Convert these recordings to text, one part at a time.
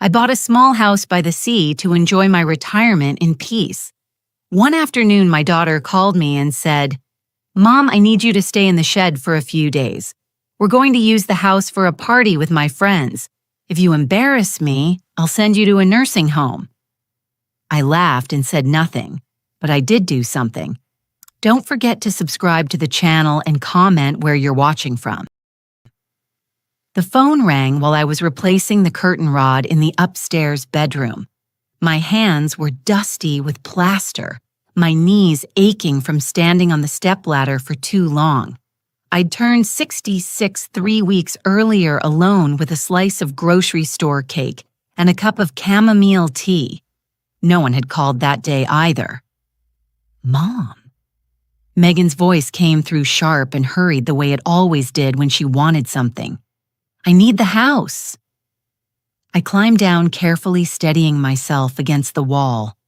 I bought a small house by the sea to enjoy my retirement in peace. One afternoon, my daughter called me and said, "Mom, I need you to stay in the shed for a few days. We're going to use the house for a party with my friends. If you embarrass me, I'll send you to a nursing home." I laughed and said nothing, but I did do something. Don't forget to subscribe to the channel and comment where you're watching from. The phone rang while I was replacing the curtain rod in the upstairs bedroom. My hands were dusty with plaster, my knees aching from standing on the stepladder for too long. I'd turned 66 3 weeks earlier alone with a slice of grocery store cake and a cup of chamomile tea. No one had called that day either. "Mom." Megan's voice came through sharp and hurried the way it always did when she wanted something. "I need the house." I climbed down, carefully steadying myself against the wall.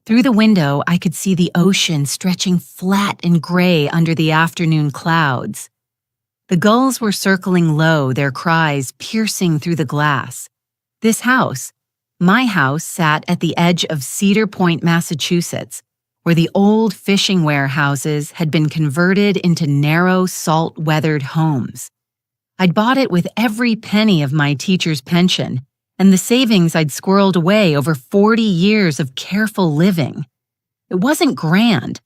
Through the window, I could see the ocean stretching flat and gray under the afternoon clouds. The gulls were circling low, their cries piercing through the glass. This house, my house, sat at the edge of Cedar Point, Massachusetts, where the old fishing warehouses had been converted into narrow, salt-weathered homes. I'd bought it with every penny of my teacher's pension and the savings I'd squirreled away over 40 years of careful living. It wasn't grand.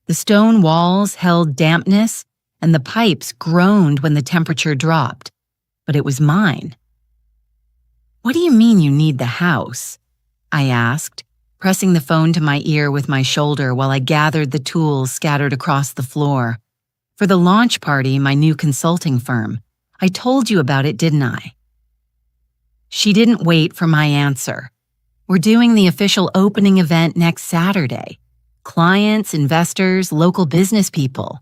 The stone walls held dampness, and the pipes groaned when the temperature dropped. But it was mine. "What do you mean you need the house?" I asked, pressing the phone to my ear with my shoulder while I gathered the tools scattered across the floor. "For the launch party, my new consulting firm. I told you about it, didn't I?" She didn't wait for my answer. "We're doing the official opening event next Saturday. Clients, investors, local business people.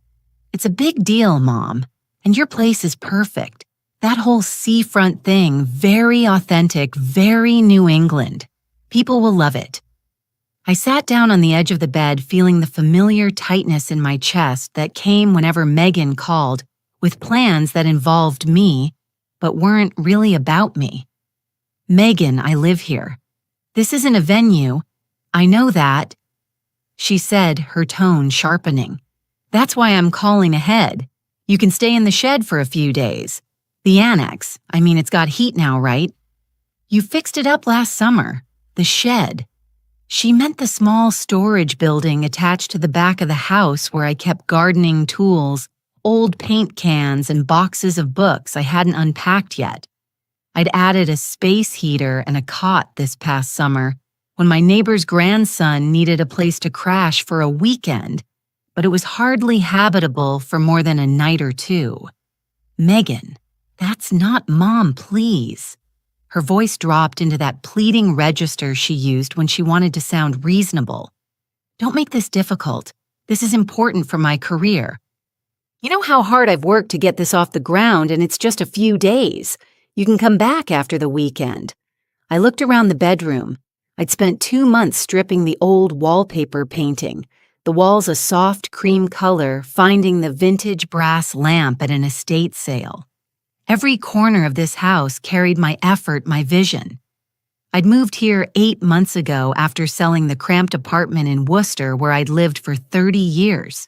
It's a big deal, Mom, and your place is perfect. That whole seafront thing, very authentic, very New England. People will love it." I sat down on the edge of the bed, feeling the familiar tightness in my chest that came whenever Megan called with plans that involved me, but weren't really about me. "Megan, I live here. This isn't a venue. I know that," she said, her tone sharpening. "That's why I'm calling ahead. You can stay in the shed for a few days. The annex, it's got heat now, right? You fixed it up last summer. The shed." She meant the small storage building attached to the back of the house where I kept gardening tools, old paint cans, and boxes of books I hadn't unpacked yet. I'd added a space heater and a cot this past summer when my neighbor's grandson needed a place to crash for a weekend, but it was hardly habitable for more than a night or two. "Megan, that's not Mom, please." Her voice dropped into that pleading register she used when she wanted to sound reasonable. "Don't make this difficult. This is important for my career. You know how hard I've worked to get this off the ground, and it's just a few days. You can come back after the weekend." I looked around the bedroom. I'd spent 2 months stripping the old wallpaper painting, the walls a soft cream color, finding the vintage brass lamp at an estate sale. Every corner of this house carried my effort, my vision. I'd moved here 8 months ago after selling the cramped apartment in Worcester where I'd lived for 30 years,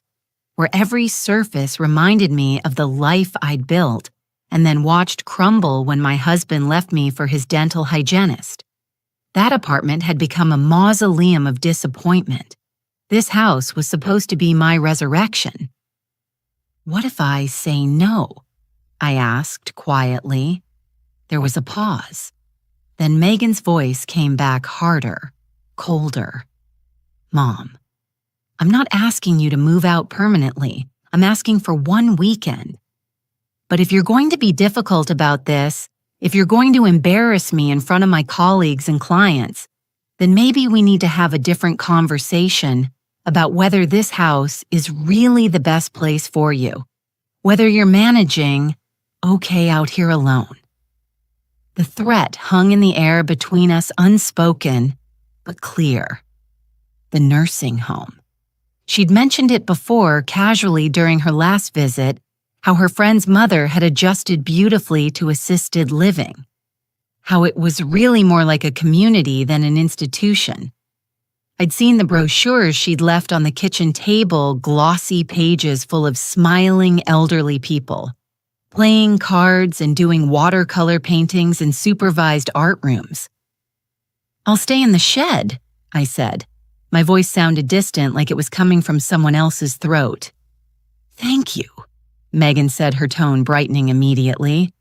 where every surface reminded me of the life I'd built and then watched crumble when my husband left me for his dental hygienist. That apartment had become a mausoleum of disappointment. This house was supposed to be my resurrection. "What if I say no?" I asked quietly. There was a pause. Then Megan's voice came back harder, colder. "Mom, I'm not asking you to move out permanently. I'm asking for 1 weekend. But if you're going to be difficult about this, if you're going to embarrass me in front of my colleagues and clients, then maybe we need to have a different conversation about whether this house is really the best place for you, whether you're managing okay out here alone." The threat hung in the air between us, unspoken, but clear. The nursing home. She'd mentioned it before, casually during her last visit, how her friend's mother had adjusted beautifully to assisted living. how it was really more like a community than an institution. I'd seen the brochures she'd left on the kitchen table, glossy pages full of smiling elderly people, playing cards and doing watercolor paintings in supervised art rooms. "I'll stay in the shed," I said. My voice sounded distant, like it was coming from someone else's throat. "Thank you," Megan said, her tone brightening immediately.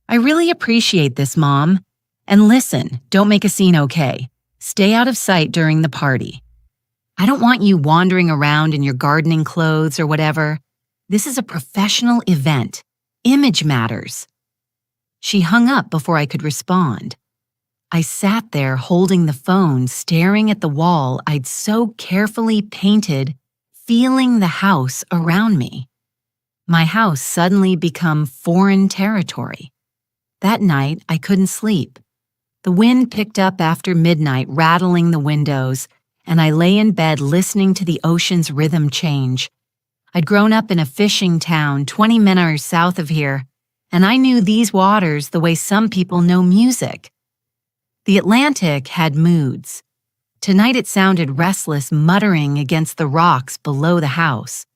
"I really appreciate this, Mom. And listen, don't make a scene, okay? Stay out of sight during the party. I don't want you wandering around in your gardening clothes or whatever. This is a professional event. Image matters." She hung up before I could respond. I sat there holding the phone, staring at the wall I'd so carefully painted, feeling the house around me. My house suddenly become foreign territory. That night, I couldn't sleep. The wind picked up after midnight, rattling the windows, and I lay in bed listening to the ocean's rhythm change. I'd grown up in a fishing town 20 minutes south of here, and I knew these waters the way some people know music. The Atlantic had moods. Tonight it sounded restless, muttering against the rocks below the house.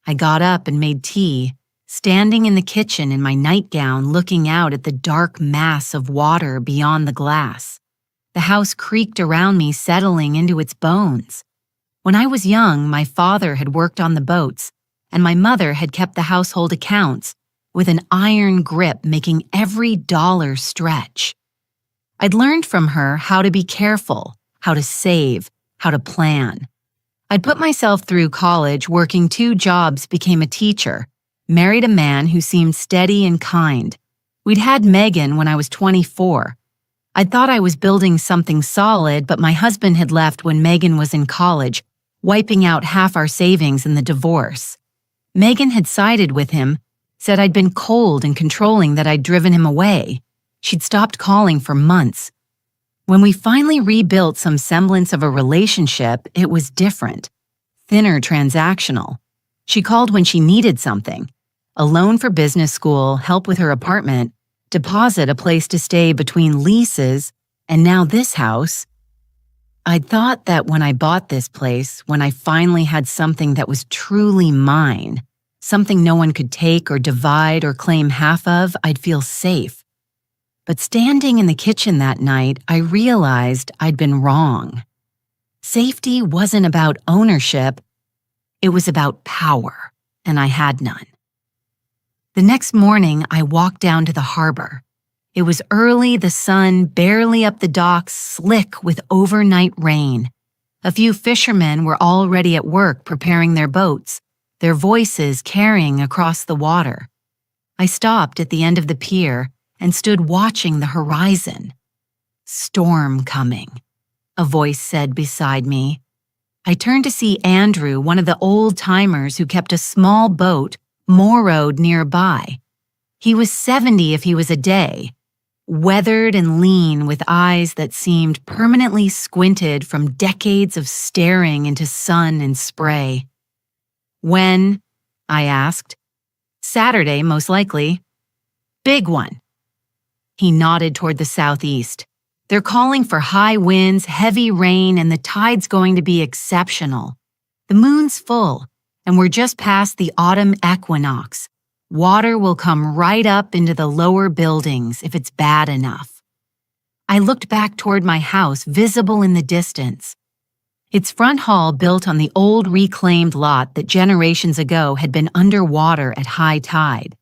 I got up and made tea, standing in the kitchen in my nightgown looking out at the dark mass of water beyond the glass. The house creaked around me, settling into its bones. When I was young, my father had worked on the boats, and my mother had kept the household accounts with an iron grip, making every dollar stretch. I'd learned from her how to be careful, how to save, how to plan. I'd put myself through college, working 2 jobs, became a teacher, married a man who seemed steady and kind. We'd had Megan when I was 24. I'd thought I was building something solid, but my husband had left when Megan was in college, wiping out half our savings in the divorce. Megan had sided with him, said I'd been cold and controlling, that I'd driven him away. She'd stopped calling for months. When we finally rebuilt some semblance of a relationship, it was different, thinner, transactional. She called when she needed something: a loan for business school, help with her apartment, deposit, a place to stay between leases, and now this house. I'd thought that when I bought this place, when I finally had something that was truly mine, something no one could take or divide or claim half of, I'd feel safe. But standing in the kitchen that night, I realized I'd been wrong. Safety wasn't about ownership, it was about power, and I had none. The next morning, I walked down to the harbor. It was early, the sun barely up the docks, slick with overnight rain. A few fishermen were already at work preparing their boats, their voices carrying across the water. I stopped at the end of the pier and stood watching the horizon. "Storm coming," a voice said beside me. I turned to see Andrew, one of the old-timers who kept a small boat moored nearby. He was 70 if he was a day, weathered and lean, with eyes that seemed permanently squinted from decades of staring into sun and spray. "When?" I asked. "Saturday, most likely." "Big one." He nodded toward the southeast. "They're calling for high winds, heavy rain, and the tide's going to be exceptional. The moon's full, and we're just past the autumn equinox. Water will come right up into the lower buildings if it's bad enough." I looked back toward my house, visible in the distance. Its front hall, built on the old reclaimed lot that generations ago had been underwater at high tide.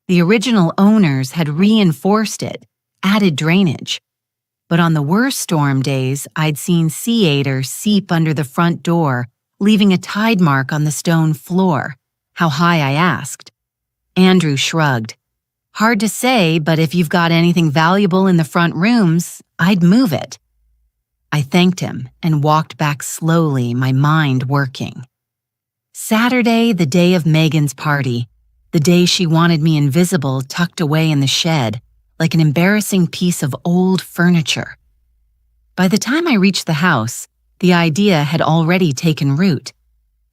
The original owners had reinforced it, added drainage. But on the worst storm days, I'd seen sea otter seep under the front door, leaving a tide mark on the stone floor. "How high?" I asked. Andrew shrugged. "Hard to say, but if you've got anything valuable in the front rooms, I'd move it." I thanked him and walked back slowly, my mind working. Saturday, the day of Megan's party, the day she wanted me invisible, tucked away in the shed, like an embarrassing piece of old furniture. By the time I reached the house, the idea had already taken root.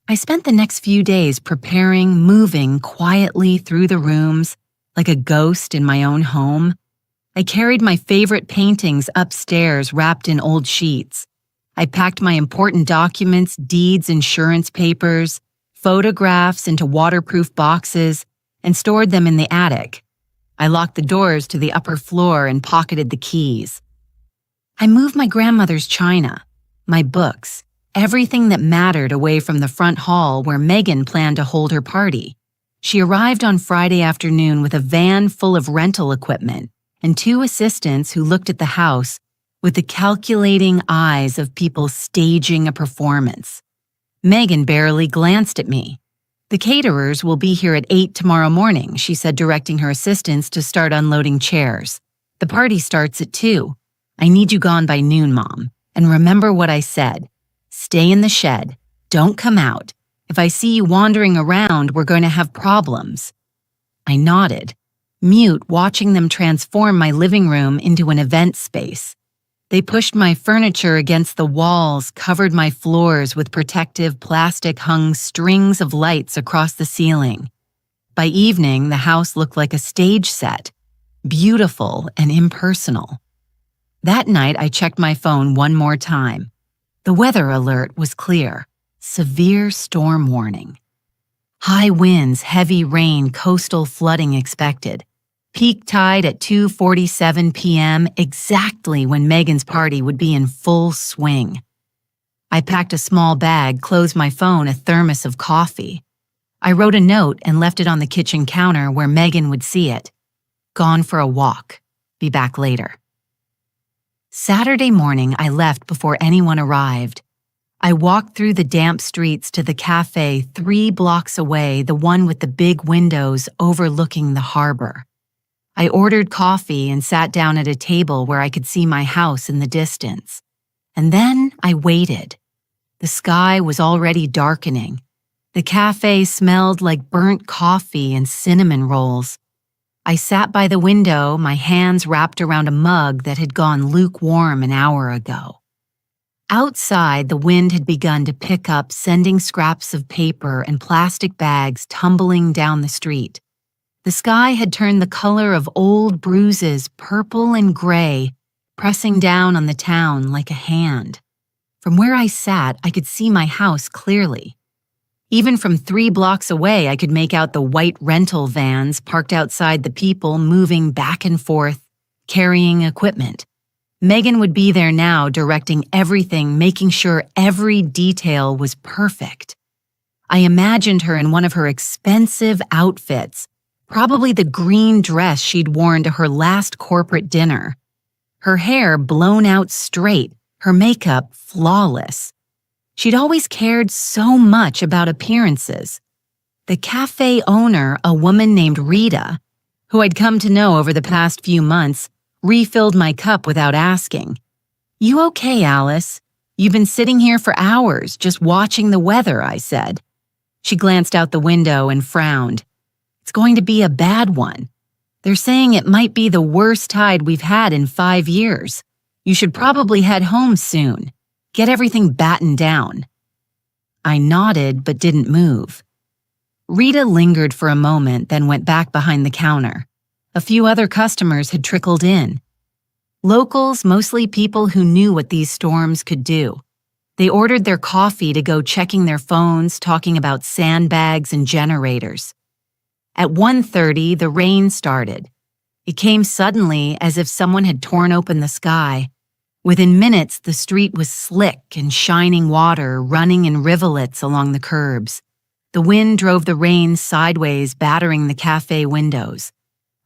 I spent the next few days preparing, moving quietly through the rooms, like a ghost in my own home. I carried my favorite paintings upstairs wrapped in old sheets. I packed my important documents, deeds, insurance papers, photographs into waterproof boxes, and stored them in the attic. I locked the doors to the upper floor and pocketed the keys. I moved my grandmother's china, my books, everything that mattered away from the front hall where Megan planned to hold her party. She arrived on Friday afternoon with a van full of rental equipment and 2 assistants who looked at the house with the calculating eyes of people staging a performance. Megan barely glanced at me. "The caterers will be here at 8 tomorrow morning," she said, directing her assistants to start unloading chairs. "The party starts at 2. I need you gone by noon, Mom. And remember what I said. Stay in the shed. Don't come out. If I see you wandering around, we're going to have problems." I nodded, mute, watching them transform my living room into an event space. They pushed my furniture against the walls, covered my floors with protective plastic-hung strings of lights across the ceiling. By evening, the house looked like a stage set, beautiful and impersonal. That night, I checked my phone one more time. The weather alert was clear. Severe storm warning. High winds, heavy rain, coastal flooding expected. Peak tide at 2:47 p.m., exactly when Megan's party would be in full swing. I packed a small bag, closed my phone, a thermos of coffee. I wrote a note and left it on the kitchen counter where Megan would see it. "Gone for a walk. Be back later." Saturday morning, I left before anyone arrived. I walked through the damp streets to the cafe 3 blocks away, the one with the big windows overlooking the harbor. I ordered coffee and sat down at a table where I could see my house in the distance. And then I waited. The sky was already darkening. The cafe smelled like burnt coffee and cinnamon rolls. I sat by the window, my hands wrapped around a mug that had gone lukewarm an hour ago. Outside, the wind had begun to pick up, sending scraps of paper and plastic bags tumbling down the street. The sky had turned the color of old bruises, purple and gray, pressing down on the town like a hand. From where I sat, I could see my house clearly. Even from 3 blocks away, I could make out the white rental vans parked outside, the people moving back and forth, carrying equipment. Megan would be there now, directing everything, making sure every detail was perfect. I imagined her in one of her expensive outfits, probably the green dress she'd worn to her last corporate dinner. Her hair blown out straight, her makeup flawless. She'd always cared so much about appearances. The cafe owner, a woman named Rita, who I'd come to know over the past few months, refilled my cup without asking. "You okay, Alice? You've been sitting here for hours, just watching the weather," I said. She glanced out the window and frowned. "It's going to be a bad one. They're saying it might be the worst tide we've had in 5 years. You should probably head home soon. Get everything battened down." I nodded but didn't move. Rita lingered for a moment, then went back behind the counter. A few other customers had trickled in. Locals, mostly people who knew what these storms could do. They ordered their coffee to go checking their phones, talking about sandbags and generators. At 1:30, the rain started. It came suddenly, as if someone had torn open the sky. Within minutes, the street was slick and shining water running in rivulets along the curbs. The wind drove the rain sideways, battering the cafe windows.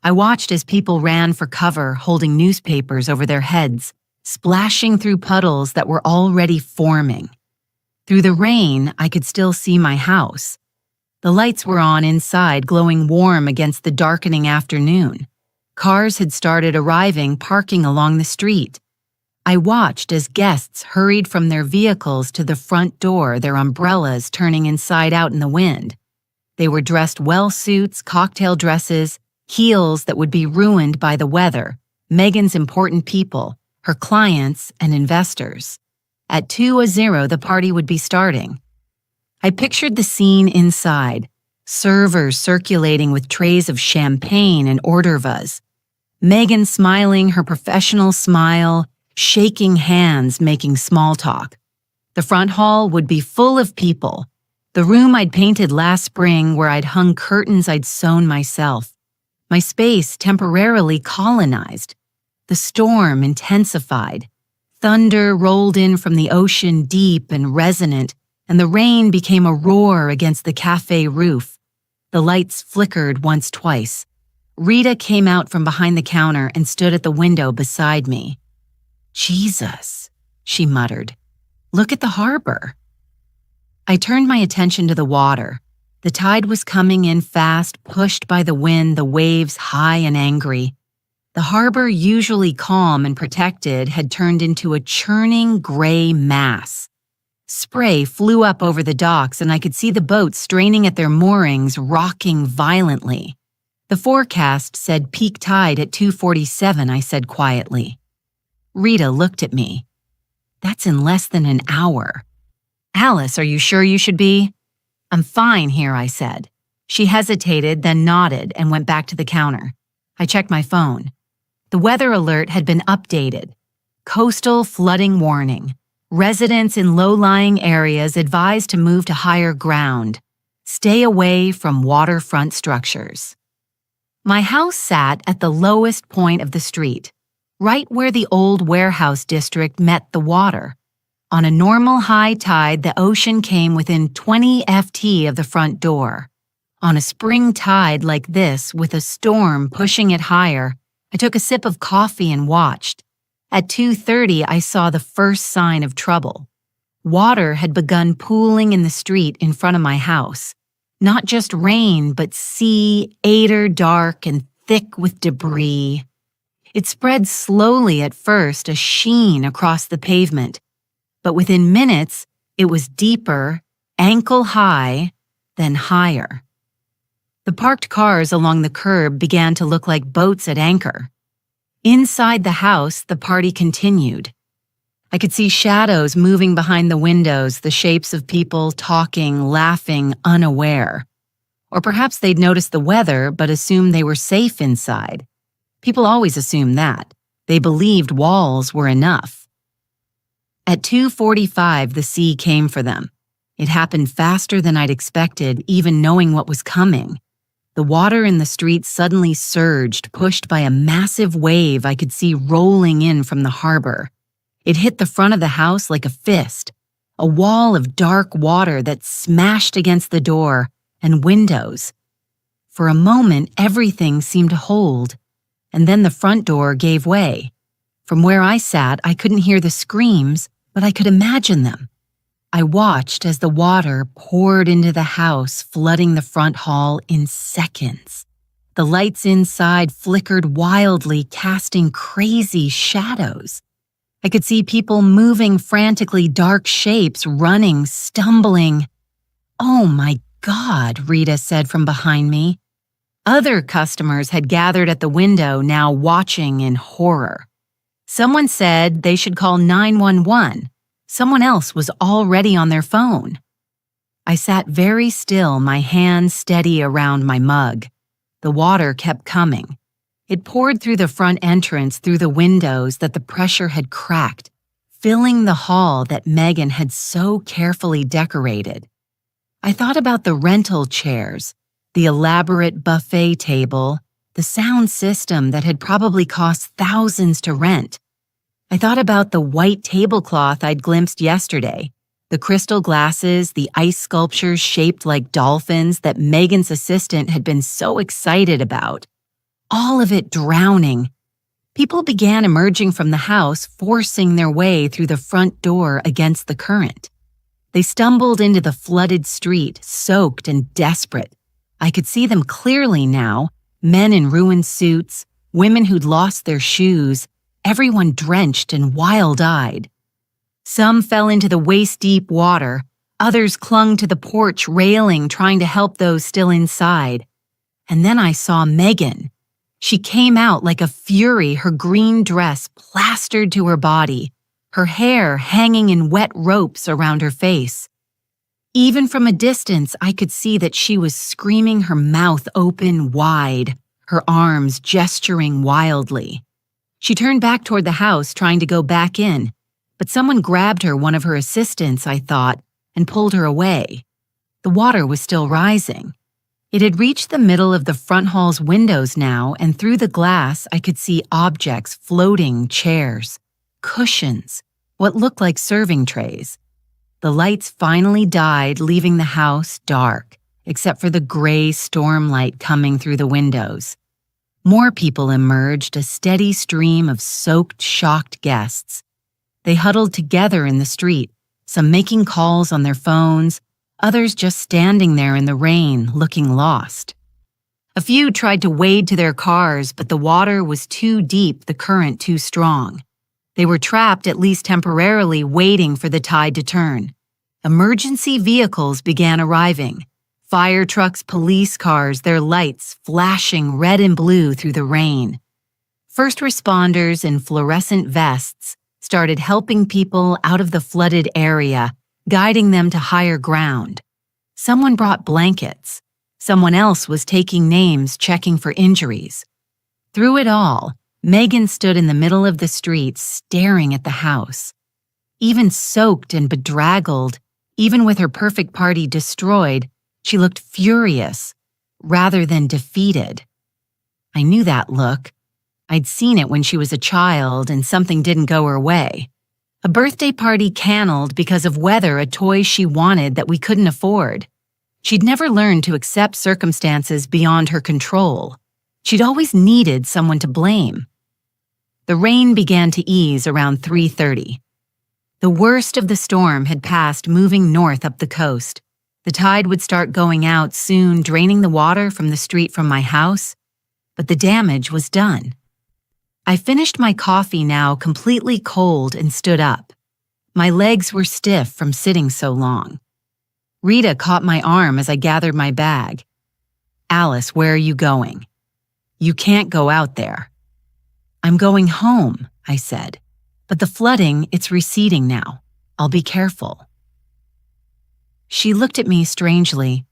I watched as people ran for cover, holding newspapers over their heads, splashing through puddles that were already forming. Through the rain, I could still see my house. The lights were on inside, glowing warm against the darkening afternoon. Cars had started arriving, parking along the street. I watched as guests hurried from their vehicles to the front door, their umbrellas turning inside out in the wind. They were dressed well suits, cocktail dresses, heels that would be ruined by the weather, Megan's important people, her clients and investors. At 2:00, the party would be starting. I pictured the scene inside, servers circulating with trays of champagne and hors d'oeuvres. Megan smiling her professional smile, shaking hands, making small talk. The front hall would be full of people. The room I'd painted last spring where I'd hung curtains I'd sewn myself. My space temporarily colonized. The storm intensified. Thunder rolled in from the ocean deep and resonant, and the rain became a roar against the cafe roof. The lights flickered once, twice. Rita came out from behind the counter and stood at the window beside me. "Jesus," she muttered. "Look at the harbor." I turned my attention to the water. The tide was coming in fast, pushed by the wind, the waves high and angry. The harbor, usually calm and protected, had turned into a churning gray mass. Spray flew up over the docks, and I could see the boats straining at their moorings, rocking violently. "The forecast said peak tide at 2:47, I said quietly. Rita looked at me. "That's in less than an hour." "Alice, are you sure you should be?" "I'm fine here," I said. She hesitated, then nodded and went back to the counter. I checked my phone. The weather alert had been updated. Coastal flooding warning. Residents in low-lying areas advised to move to higher ground. Stay away from waterfront structures. My house sat at the lowest point of the street, right where the old warehouse district met the water. On a normal high tide, the ocean came within 20 ft of the front door. On a spring tide like this, with a storm pushing it higher, I took a sip of coffee and watched. At 2:30, I saw the first sign of trouble. Water had begun pooling in the street in front of my house. Not just rain, but sea, aider dark and thick with debris. It spread slowly at first, a sheen across the pavement. But within minutes, it was deeper, ankle high, then higher. The parked cars along the curb began to look like boats at anchor. Inside the house, the party continued. I could see shadows moving behind the windows, the shapes of people talking, laughing, unaware. Or perhaps they'd noticed the weather but assumed they were safe inside. People always assume that. They believed walls were enough. At 2:45, the sea came for them. It happened faster than I'd expected, even knowing what was coming. The water in the street suddenly surged, pushed by a massive wave I could see rolling in from the harbor. It hit the front of the house like a fist, a wall of dark water that smashed against the door and windows. For a moment, everything seemed to hold, and then the front door gave way. From where I sat, I couldn't hear the screams, but I could imagine them. I watched as the water poured into the house, flooding the front hall in seconds. The lights inside flickered wildly, casting crazy shadows. I could see people moving frantically, dark shapes, running, stumbling. "Oh my God," Rita said from behind me. Other customers had gathered at the window, now watching in horror. Someone said they should call 911. Someone else was already on their phone. I sat very still, my hands steady around my mug. The water kept coming. It poured through the front entrance, through the windows that the pressure had cracked, filling the hall that Megan had so carefully decorated. I thought about the rental chairs, the elaborate buffet table, the sound system that had probably cost thousands to rent. I thought about the white tablecloth I'd glimpsed yesterday, the crystal glasses, the ice sculptures shaped like dolphins that Megan's assistant had been so excited about. All of it drowning. People began emerging from the house, forcing their way through the front door against the current. They stumbled into the flooded street, soaked and desperate. I could see them clearly now, men in ruined suits, women who'd lost their shoes, everyone drenched and wild-eyed. Some fell into the waist-deep water, others clung to the porch railing trying to help those still inside. And then I saw Megan. She came out like a fury, her green dress plastered to her body, her hair hanging in wet ropes around her face. Even from a distance, I could see that she was screaming, her mouth open wide, her arms gesturing wildly. She turned back toward the house, trying to go back in, but someone grabbed her, one of her assistants, I thought, and pulled her away. The water was still rising. It had reached the middle of the front hall's windows now, and through the glass I could see objects floating, chairs, cushions, what looked like serving trays. The lights finally died, leaving the house dark, except for the gray storm light coming through the windows. More people emerged, a steady stream of soaked, shocked guests. They huddled together in the street, some making calls on their phones, others just standing there in the rain, looking lost. A few tried to wade to their cars, but the water was too deep, the current too strong. They were trapped, at least temporarily, waiting for the tide to turn. Emergency vehicles began arriving. Fire trucks, police cars, their lights flashing red and blue through the rain. First responders in fluorescent vests started helping people out of the flooded area, guiding them to higher ground. Someone brought blankets. Someone else was taking names, checking for injuries. Through it all, Megan stood in the middle of the street, staring at the house. Even soaked and bedraggled, even with her perfect party destroyed, she looked furious, rather than defeated. I knew that look. I'd seen it when she was a child and something didn't go her way. A birthday party canceled because of weather, a toy she wanted that we couldn't afford. She'd never learned to accept circumstances beyond her control. She'd always needed someone to blame. The rain began to ease around 3:30. The worst of the storm had passed, moving north up the coast. The tide would start going out soon, draining the water from the street from my house, but the damage was done. I finished my coffee now, completely cold, and stood up. My legs were stiff from sitting so long. Rita caught my arm as I gathered my bag. "Alice, where are you going?" "You can't go out there." "I'm going home," I said. "But the flooding, it's receding now. I'll be careful." She looked at me strangely,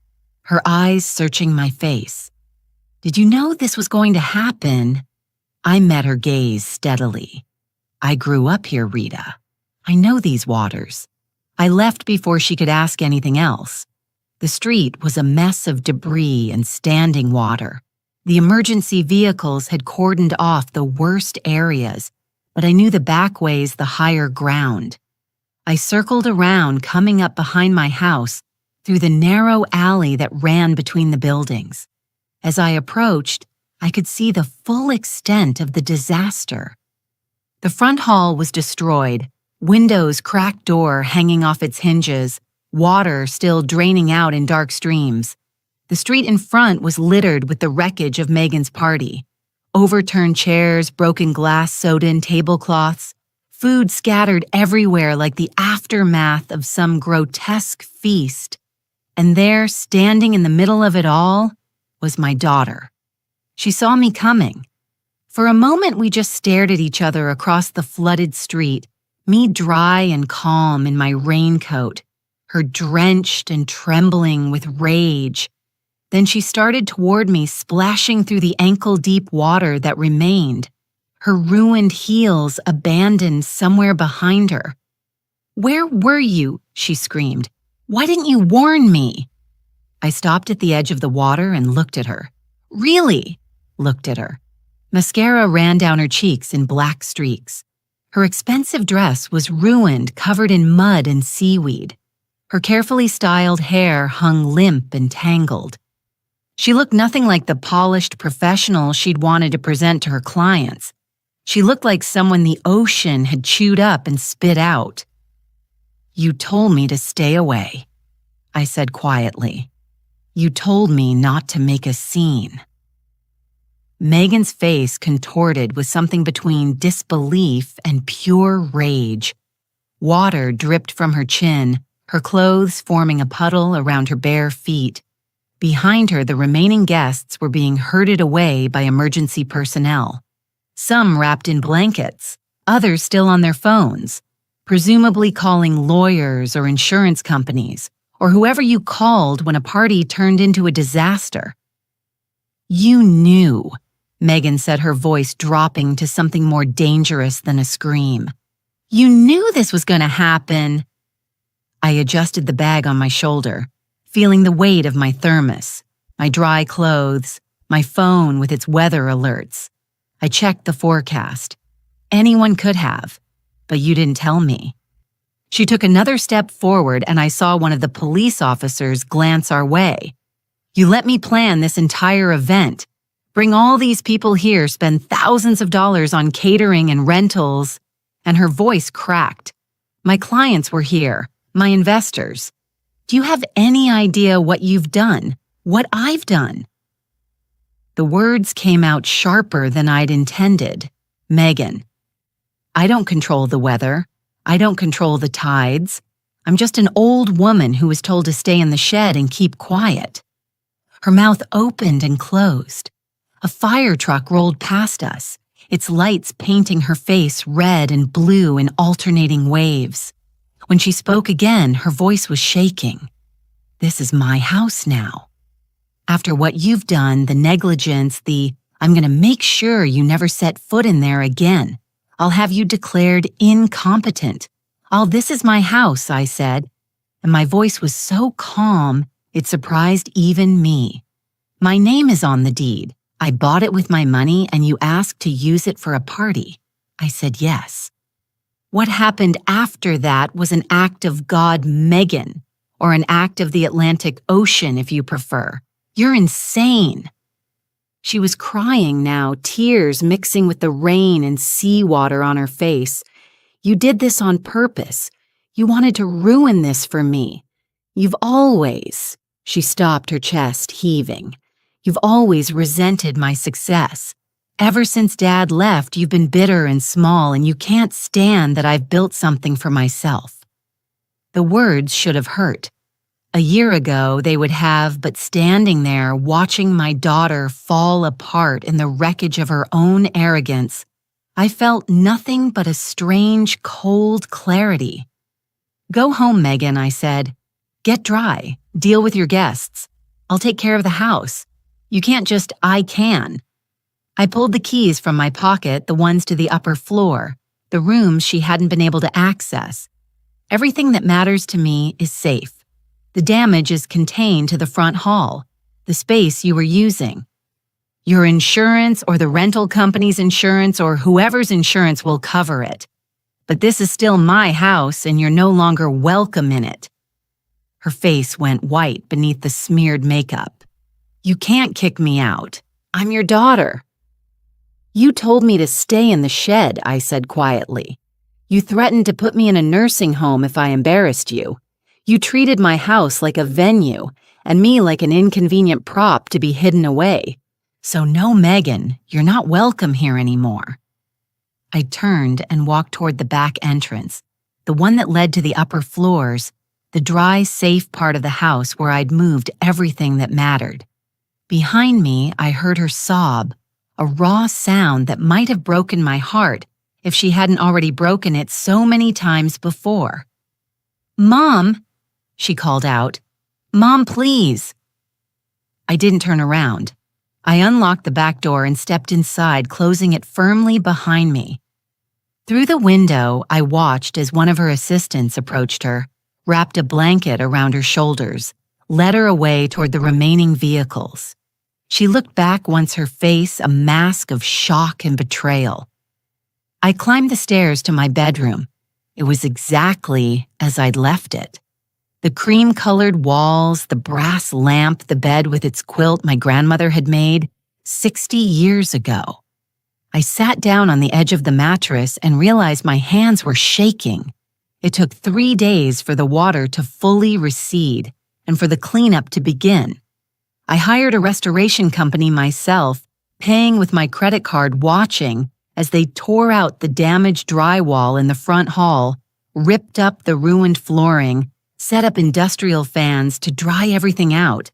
her eyes searching my face. "Did you know this was going to happen?" I met her gaze steadily. "I grew up here, Rita. I know these waters. I left before she could ask anything else. The street was a mess of debris and standing water. The emergency vehicles had cordoned off the worst areas, but I knew the back ways, the higher ground. I circled around, coming up behind my house, through the narrow alley that ran between the buildings. As I approached, I could see the full extent of the disaster. The front hall was destroyed, windows, cracked door hanging off its hinges, water still draining out in dark streams. The street in front was littered with the wreckage of Megan's party. Overturned chairs, broken glass sewed-in tablecloths, food scattered everywhere like the aftermath of some grotesque feast. And there, standing in the middle of it all, was my daughter. She saw me coming. For a moment, we just stared at each other across the flooded street, me dry and calm in my raincoat, her drenched and trembling with rage. Then she started toward me, splashing through the ankle-deep water that remained, her ruined heels abandoned somewhere behind her. "Where were you?" she screamed. "Why didn't you warn me?" I stopped at the edge of the water and looked at her. Really? Looked at her. Mascara ran down her cheeks in black streaks. Her expensive dress was ruined, covered in mud and seaweed. Her carefully styled hair hung limp and tangled. She looked nothing like the polished professional she'd wanted to present to her clients. She looked like someone the ocean had chewed up and spit out. "You told me to stay away," I said quietly. "You told me not to make a scene." Megan's face contorted with something between disbelief and pure rage. Water dripped from her chin, her clothes forming a puddle around her bare feet. Behind her, the remaining guests were being herded away by emergency personnel. Some wrapped in blankets, others still on their phones, presumably calling lawyers or insurance companies, or whoever you called when a party turned into a disaster. "You knew," Megan said, her voice dropping to something more dangerous than a scream. You knew this was going to happen. I adjusted the bag on my shoulder, feeling the weight of my thermos, my dry clothes, my phone with its weather alerts. I checked the forecast. Anyone could have, but you didn't tell me. She took another step forward and I saw one of the police officers glance our way. You let me plan this entire event, bring all these people here, spend thousands of dollars on catering and rentals, and her voice cracked. My clients were here, my investors. Do you have any idea what you've done, what I've done? The words came out sharper than I'd intended. Megan, I don't control the weather. I don't control the tides. I'm just an old woman who was told to stay in the shed and keep quiet. Her mouth opened and closed. A fire truck rolled past us, its lights painting her face red and blue in alternating waves. When she spoke again, her voice was shaking. This is my house now. After what you've done, the negligence, I'm going to make sure you never set foot in there again. I'll have you declared incompetent. This is my house, I said, and my voice was so calm it surprised even me. My name is on the deed. I bought it with my money and you asked to use it for a party. I said yes. What happened after that was an act of God, Megan, or an act of the Atlantic Ocean if you prefer. You're insane. She was crying now, tears mixing with the rain and seawater on her face. You did this on purpose. You wanted to ruin this for me. You've always, she stopped, her chest heaving. You've always resented my success. Ever since Dad left, you've been bitter and small, and you can't stand that I've built something for myself. The words should have hurt. A year ago, they would have, but standing there, watching my daughter fall apart in the wreckage of her own arrogance, I felt nothing but a strange, cold clarity. Go home, Megan, I said. Get dry. Deal with your guests. I'll take care of the house. You can't just, I can. I pulled the keys from my pocket, the ones to the upper floor, the rooms she hadn't been able to access. Everything that matters to me is safe. The damage is contained to the front hall, the space you were using. Your insurance or the rental company's insurance or whoever's insurance will cover it. But this is still my house and you're no longer welcome in it. Her face went white beneath the smeared makeup. You can't kick me out. I'm your daughter. You told me to stay in the shed, I said quietly. You threatened to put me in a nursing home if I embarrassed you. You treated my house like a venue and me like an inconvenient prop to be hidden away. So no, Megan, you're not welcome here anymore. I turned and walked toward the back entrance, the one that led to the upper floors, the dry, safe part of the house where I'd moved everything that mattered. Behind me, I heard her sob, a raw sound that might have broken my heart if she hadn't already broken it so many times before. Mom, she called out. Mom, please. I didn't turn around. I unlocked the back door and stepped inside, closing it firmly behind me. Through the window, I watched as one of her assistants approached her, wrapped a blanket around her shoulders, led her away toward the remaining vehicles. She looked back once, her face a mask of shock and betrayal. I climbed the stairs to my bedroom. It was exactly as I'd left it. The cream-colored walls, the brass lamp, the bed with its quilt my grandmother had made 60 years ago. I sat down on the edge of the mattress and realized my hands were shaking. It took 3 days for the water to fully recede and for the cleanup to begin. I hired a restoration company myself, paying with my credit card, watching as they tore out the damaged drywall in the front hall, ripped up the ruined flooring, set up industrial fans to dry everything out.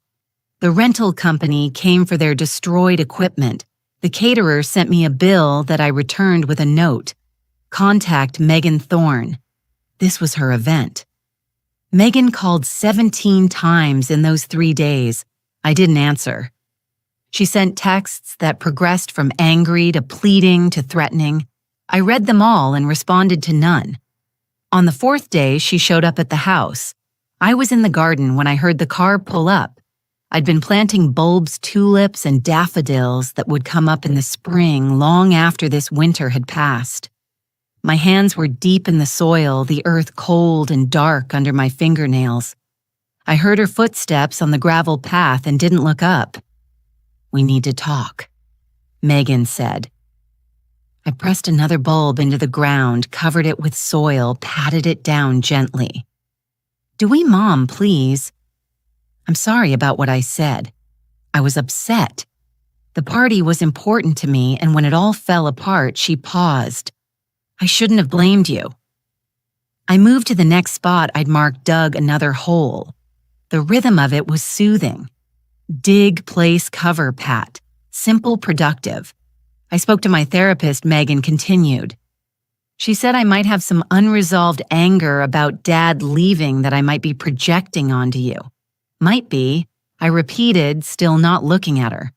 The rental company came for their destroyed equipment. The caterer sent me a bill that I returned with a note. Contact Megan Thorne. This was her event. Megan called 17 times in those 3 days. I didn't answer. She sent texts that progressed from angry to pleading to threatening. I read them all and responded to none. On the fourth day, she showed up at the house. I was in the garden when I heard the car pull up. I'd been planting bulbs, tulips, and daffodils that would come up in the spring long after this winter had passed. My hands were deep in the soil, the earth cold and dark under my fingernails. I heard her footsteps on the gravel path and didn't look up. "We need to talk," Megan said. I pressed another bulb into the ground, covered it with soil, patted it down gently. "Do we, Mom, please?" I'm sorry about what I said. I was upset. The party was important to me, and when it all fell apart, she paused. "I shouldn't have blamed you." I moved to the next spot I'd marked, dug another hole. The rhythm of it was soothing. Dig, place, cover, pat. Simple, productive. I spoke to my therapist, Megan continued. She said I might have some unresolved anger about Dad leaving that I might be projecting onto you. Might be, I repeated, still not looking at her.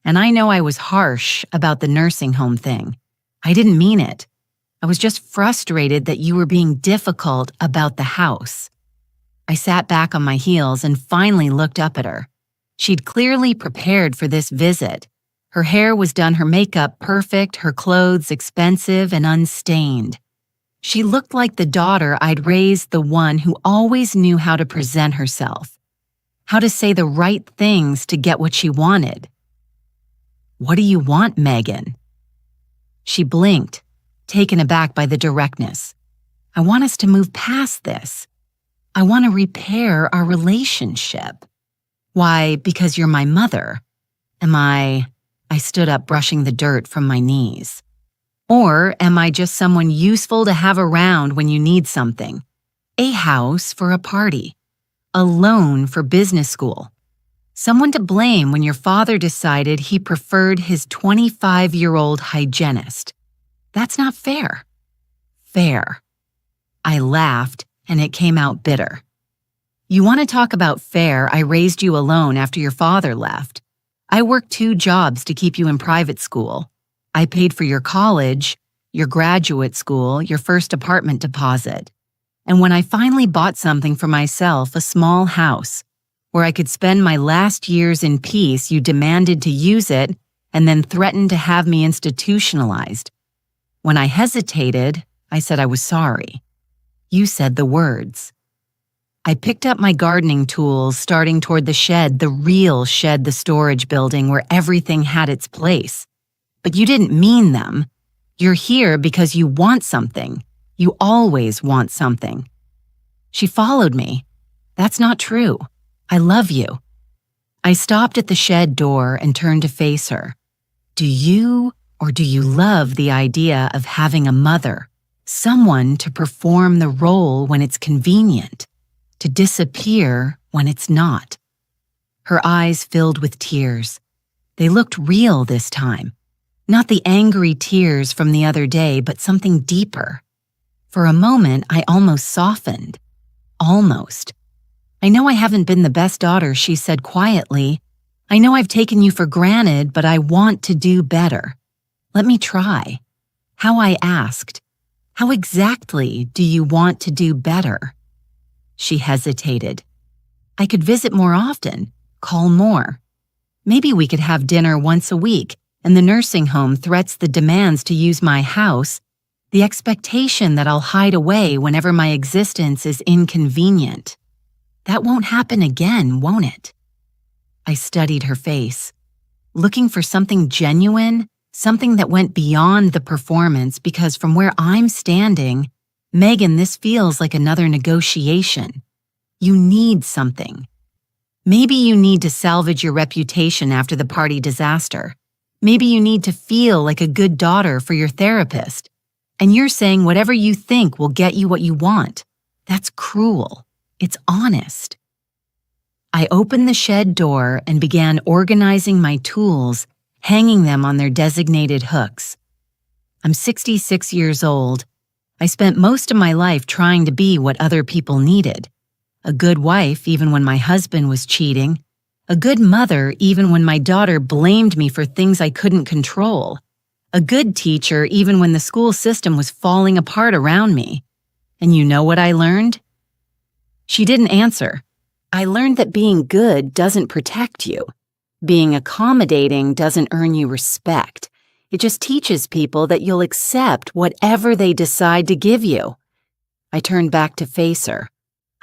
And I know I was harsh about the nursing home thing. I didn't mean it. I was just frustrated that you were being difficult about the house. I sat back on my heels and finally looked up at her. She'd clearly prepared for this visit. Her hair was done, her makeup perfect, her clothes expensive and unstained. She looked like the daughter I'd raised, the one who always knew how to present herself, how to say the right things to get what she wanted. "What do you want, Megan?" She blinked, taken aback by the directness. "I want us to move past this. I want to repair our relationship." "Why, because you're my mother. Am I stood up, brushing the dirt from my knees. "Or am I just someone useful to have around when you need something? A house for a party. A loan for business school. Someone to blame when your father decided he preferred his 25-year-old hygienist. That's not fair." Fair. I laughed, and it came out bitter. "You want to talk about fair? I raised you alone after your father left. I worked 2 jobs to keep you in private school. I paid for your college, your graduate school, your first apartment deposit. And when I finally bought something for myself, a small house, where I could spend my last years in peace, you demanded to use it and then threatened to have me institutionalized. When I hesitated, I said I was sorry. You said the words. I picked up my gardening tools, starting toward the shed, the real shed, the storage building where everything had its place. But you didn't mean them. You're here because you want something. You always want something." She followed me. "That's not true. I love you." I stopped at the shed door and turned to face her. "Do you love the idea of having a mother, someone to perform the role when it's convenient? To disappear when it's not?" Her eyes filled with tears. They looked real this time. Not the angry tears from the other day, but something deeper. For a moment, I almost softened. Almost. "I know I haven't been the best daughter," she said quietly. "I know I've taken you for granted, but I want to do better. Let me try." How I asked, "How exactly do you want to do better?" She hesitated. "I could visit more often, call more. Maybe we could have dinner once a week, and the nursing home threats the demands to use my house, the expectation that I'll hide away whenever my existence is inconvenient. That won't happen again, won't it?" I studied her face, looking for something genuine, something that went beyond the performance, because from where I'm standing, "Megan, this feels like another negotiation. You need something. Maybe you need to salvage your reputation after the party disaster. Maybe you need to feel like a good daughter for your therapist. And you're saying whatever you think will get you what you want. That's cruel. It's honest." I opened the shed door and began organizing my tools, hanging them on their designated hooks. I'm 66 years old. I spent most of my life trying to be what other people needed. A good wife even when my husband was cheating, A good mother even when my daughter blamed me for things I couldn't control. A good teacher even when the school system was falling apart around me. And you know what I learned? She didn't answer. I learned that being good doesn't protect you. Being accommodating doesn't earn you respect. It just teaches people that you'll accept whatever they decide to give you. I turned back to face her.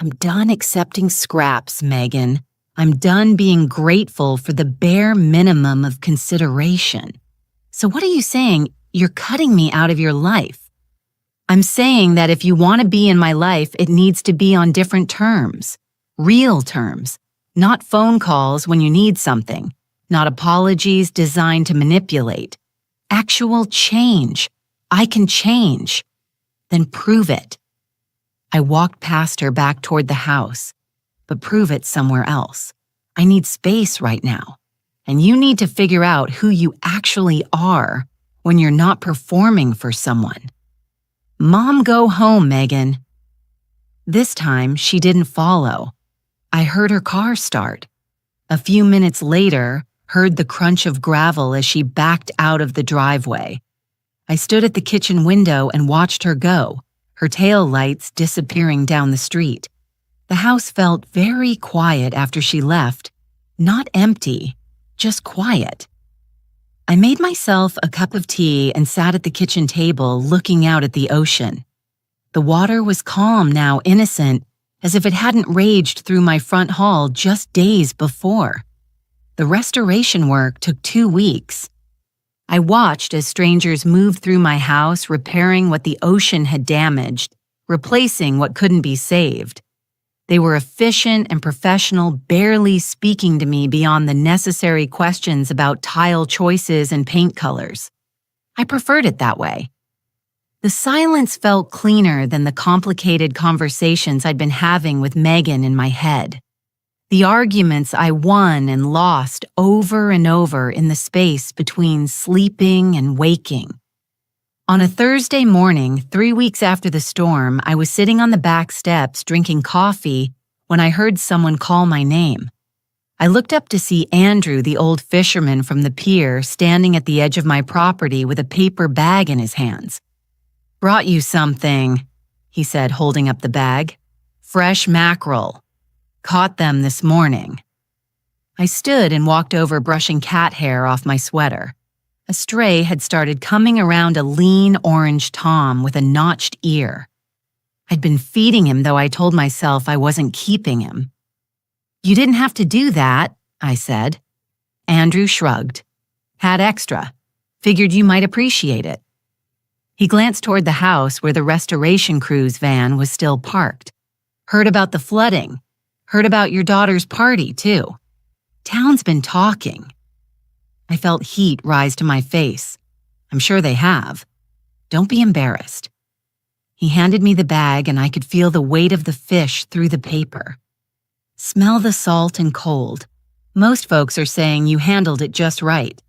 I'm done accepting scraps, Megan. I'm done being grateful for the bare minimum of consideration. So what are you saying? You're cutting me out of your life. I'm saying that if you want to be in my life, it needs to be on different terms. Real terms. Not phone calls when you need something. Not apologies designed to manipulate. Actual change. I can change. Then prove it. I walked past her back toward the house. But prove it somewhere else. I need space right now. And you need to figure out who you actually are when you're not performing for someone. Mom, go home, Megan. This time, she didn't follow. I heard her car start. A few minutes later, heard the crunch of gravel as she backed out of the driveway. I stood at the kitchen window and watched her go, her tail lights disappearing down the street. The house felt very quiet after she left. Not empty, just quiet. I made myself a cup of tea and sat at the kitchen table looking out at the ocean. The water was calm now, innocent, as if it hadn't raged through my front hall just days before. The restoration work took 2 weeks. I watched as strangers moved through my house, repairing what the ocean had damaged, replacing what couldn't be saved. They were efficient and professional, barely speaking to me beyond the necessary questions about tile choices and paint colors. I preferred it that way. The silence felt cleaner than the complicated conversations I'd been having with Megan in my head. The arguments I won and lost over and over in the space between sleeping and waking. On a Thursday morning, 3 weeks after the storm, I was sitting on the back steps drinking coffee when I heard someone call my name. I looked up to see Andrew, the old fisherman from the pier, standing at the edge of my property with a paper bag in his hands. "Brought you something," he said, holding up the bag. "Fresh mackerel. Caught them this morning." I stood and walked over, brushing cat hair off my sweater. A stray had started coming around a lean orange tom with a notched ear. I'd been feeding him, though I told myself I wasn't keeping him. "You didn't have to do that," I said. Andrew shrugged. "Had extra. Figured you might appreciate it." He glanced toward the house where the restoration crew's van was still parked. "Heard about the flooding. Heard about your daughter's party, too. Town's been talking." I felt heat rise to my face. "I'm sure they have. Don't be embarrassed." He handed me the bag and I could feel the weight of the fish through the paper. "Smell the salt and cold. Most folks are saying you handled it just right.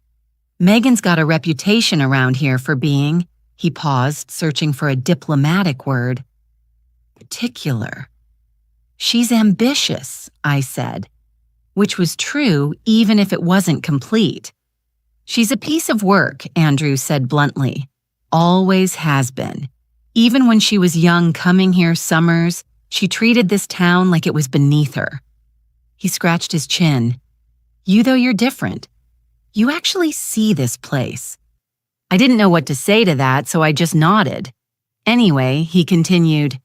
Megan's got a reputation around here for being," he paused, searching for a diplomatic word, "particular." "She's ambitious," I said, which was true even if it wasn't complete. "She's a piece of work," Andrew said bluntly. "Always has been. Even when she was young coming here summers, she treated this town like it was beneath her." He scratched his chin. "You, though, you're different. You actually see this place." I didn't know what to say to that, so I just nodded. "Anyway," he continued,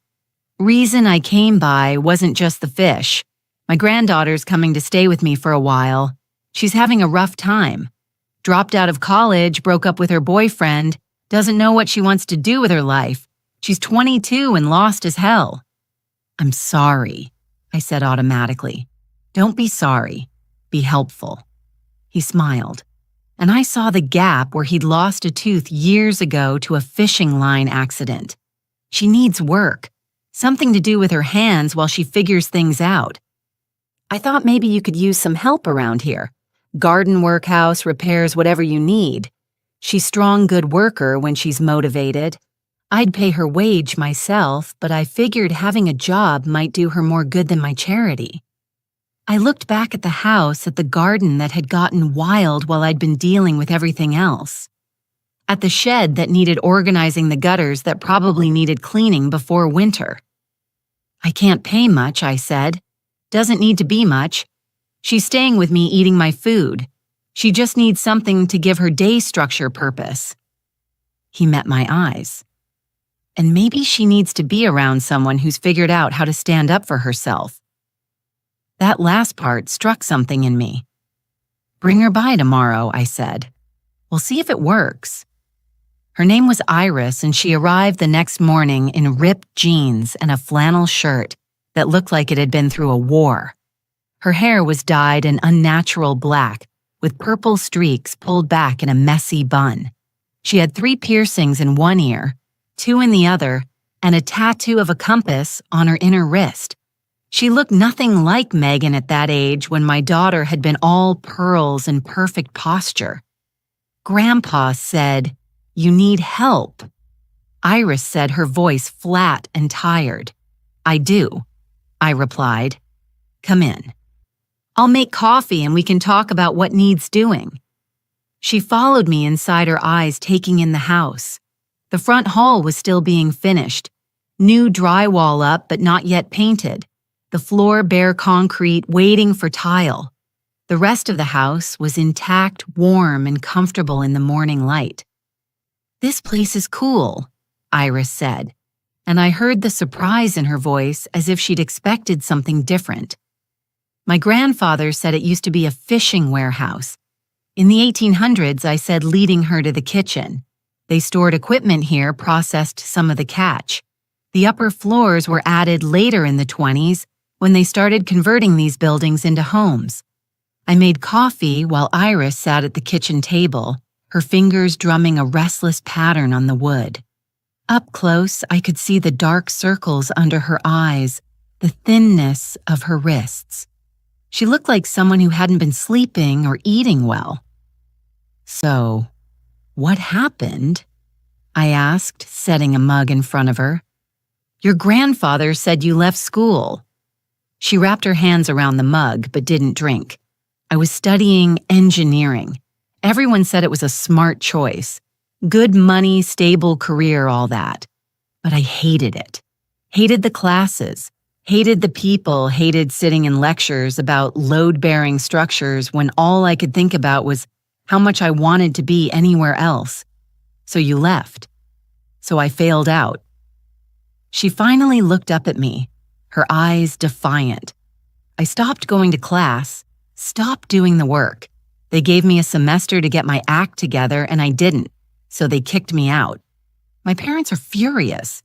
"reason I came by wasn't just the fish. My granddaughter's coming to stay with me for a while. She's having a rough time. Dropped out of college, broke up with her boyfriend, doesn't know what she wants to do with her life. She's 22 and lost as hell." "I'm sorry," I said automatically. "Don't be sorry. Be helpful." He smiled, and I saw the gap where he'd lost a tooth years ago to a fishing line accident. She needs work, something to do with her hands while she figures things out. I thought maybe you could use some help around here. Garden workhouse, repairs, whatever you need. She's strong, good worker when she's motivated. I'd pay her wage myself, but I figured having a job might do her more good than my charity. I looked back at the house, at the garden that had gotten wild while I'd been dealing with everything else. At the shed that needed organizing, the gutters that probably needed cleaning before winter. "I can't pay much," I said. "Doesn't need to be much. She's staying with me eating my food. She just needs something to give her day structure purpose." He met my eyes. "And maybe she needs to be around someone who's figured out how to stand up for herself." That last part struck something in me. "Bring her by tomorrow," I said. "We'll see if it works." Her name was Iris, and she arrived the next morning in ripped jeans and a flannel shirt that looked like it had been through a war. Her hair was dyed an unnatural black, with purple streaks pulled back in a messy bun. She had 3 piercings in one ear, 2 in the other, and a tattoo of a compass on her inner wrist. She looked nothing like Megan at that age when my daughter had been all pearls and perfect posture. Grandpa said, "You need help." Iris said, her voice flat and tired. "I do," I replied. "Come in. I'll make coffee and we can talk about what needs doing." She followed me inside, her eyes taking in the house. The front hall was still being finished. New drywall up but not yet painted. The floor bare concrete waiting for tile. The rest of the house was intact, warm, and comfortable in the morning light. "This place is cool," Iris said, and I heard the surprise in her voice as if she'd expected something different. "My grandfather said it used to be a fishing warehouse. In the 1800s," I said, leading her to the kitchen. "They stored equipment here, processed some of the catch. The upper floors were added later in the 20s when they started converting these buildings into homes." I made coffee while Iris sat at the kitchen table, her fingers drumming a restless pattern on the wood. Up close, I could see the dark circles under her eyes, the thinness of her wrists. She looked like someone who hadn't been sleeping or eating well. "So, what happened?" I asked, setting a mug in front of her. "Your grandfather said you left school." She wrapped her hands around the mug but didn't drink. "I was studying engineering. Everyone said it was a smart choice. Good money, stable career, all that. But I hated it. Hated the classes. Hated the people, hated sitting in lectures about load-bearing structures when all I could think about was how much I wanted to be anywhere else. So you left. So I failed out." She finally looked up at me, her eyes defiant. "I stopped going to class, stopped doing the work. They gave me a semester to get my act together and I didn't, so they kicked me out. My parents are furious.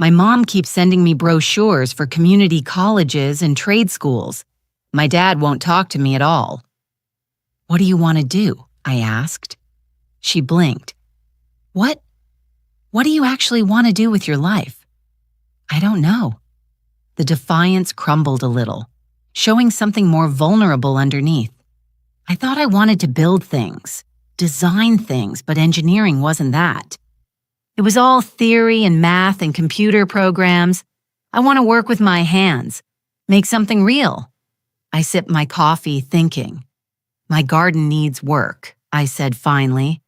My mom keeps sending me brochures for community colleges and trade schools. My dad won't talk to me at all." "What do you want to do?" I asked. She blinked. What do you actually want to do with your life?" "I don't know." The defiance crumbled a little, showing something more vulnerable underneath. "I thought I wanted to build things, design things, but engineering wasn't that. It was all theory and math and computer programs. I want to work with my hands, make something real." I sipped my coffee, thinking. "My garden needs work," I said finally.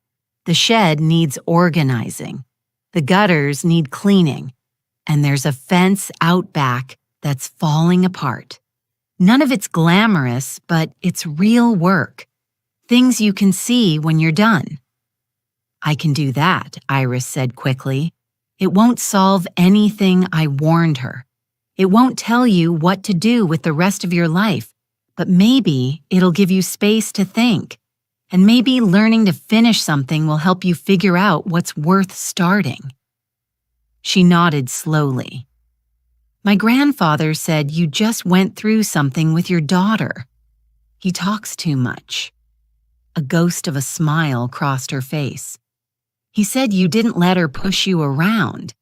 "The shed needs organizing. The gutters need cleaning. And there's a fence out back that's falling apart. None of it's glamorous, but it's real work. Things you can see when you're done." "I can do that," Iris said quickly. "It won't solve anything," I warned her. "It won't tell you what to do with the rest of your life, but maybe it'll give you space to think. And maybe learning to finish something will help you figure out what's worth starting." She nodded slowly. "My grandfather said you just went through something with your daughter. He talks too much." A ghost of a smile crossed her face. "He said you didn't let her push you around,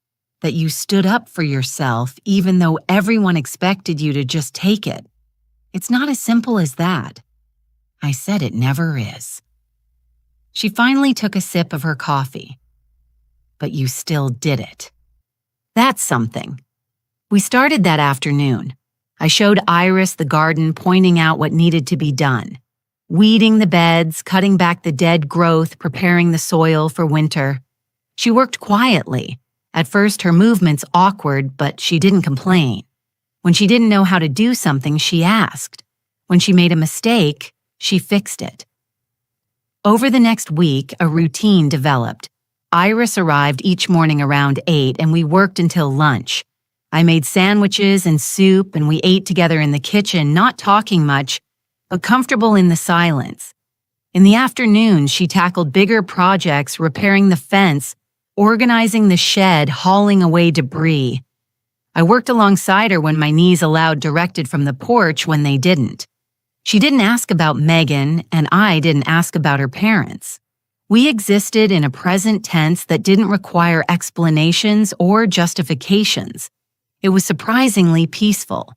that you stood up for yourself even though everyone expected you to just take it. It's not as simple as that." I said it never is. She finally took a sip of her coffee. "But you still did it. That's something." We started that afternoon. I showed Iris the garden, pointing out what needed to be done. Weeding the beds, cutting back the dead growth, preparing the soil for winter. She worked quietly. At first, her movements awkward, but she didn't complain. When she didn't know how to do something, she asked. When she made a mistake, she fixed it. Over the next week, a routine developed. Iris arrived each morning around 8, and we worked until lunch. I made sandwiches and soup, and we ate together in the kitchen, not talking much, but comfortable in the silence. In the afternoon, she tackled bigger projects, repairing the fence, organizing the shed, hauling away debris. I worked alongside her when my knees allowed, directed from the porch when they didn't. She didn't ask about Megan, and I didn't ask about her parents. We existed in a present tense that didn't require explanations or justifications. It was surprisingly peaceful.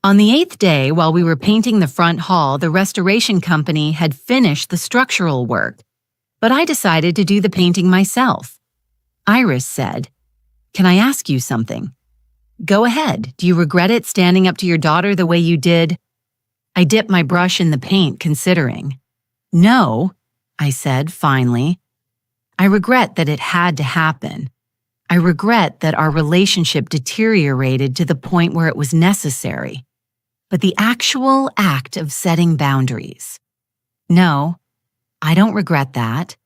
On the 8th day, while we were painting the front hall, the restoration company had finished the structural work, but I decided to do the painting myself. Iris said, "Can I ask you something?" "Go ahead. Do you regret it, standing up to your daughter the way you did?" I dipped my brush in the paint, considering. "No," I said, finally. "I regret that it had to happen. I regret that our relationship deteriorated to the point where it was necessary. But the actual act of setting boundaries. No, I don't regret that.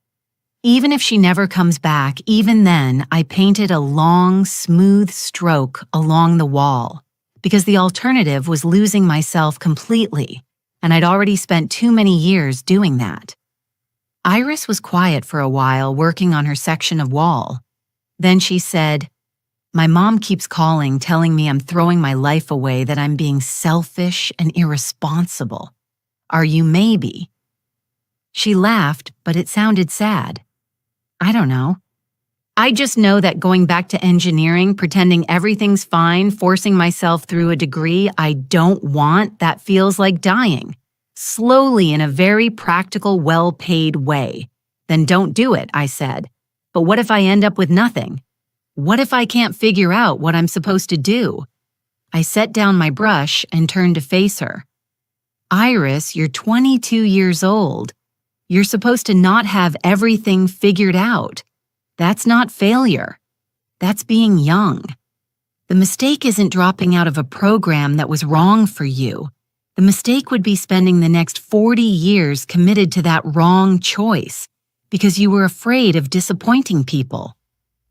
Even if she never comes back, even then, I painted a long, smooth stroke along the wall, because the alternative was losing myself completely, and I'd already spent too many years doing that." Iris was quiet for a while, working on her section of wall. Then she said, "My mom keeps calling, telling me I'm throwing my life away, that I'm being selfish and irresponsible. Are you maybe?" She laughed, but it sounded sad. "I don't know. I just know that going back to engineering, pretending everything's fine, forcing myself through a degree I don't want, that feels like dying. Slowly, in a very practical, well-paid way. Then don't do it," I said. "But what if I end up with nothing? What if I can't figure out what I'm supposed to do?" I set down my brush and turned to face her. "Iris, you're 22 years old. You're supposed to not have everything figured out. That's not failure. That's being young. The mistake isn't dropping out of a program that was wrong for you. The mistake would be spending the next 40 years committed to that wrong choice because you were afraid of disappointing people.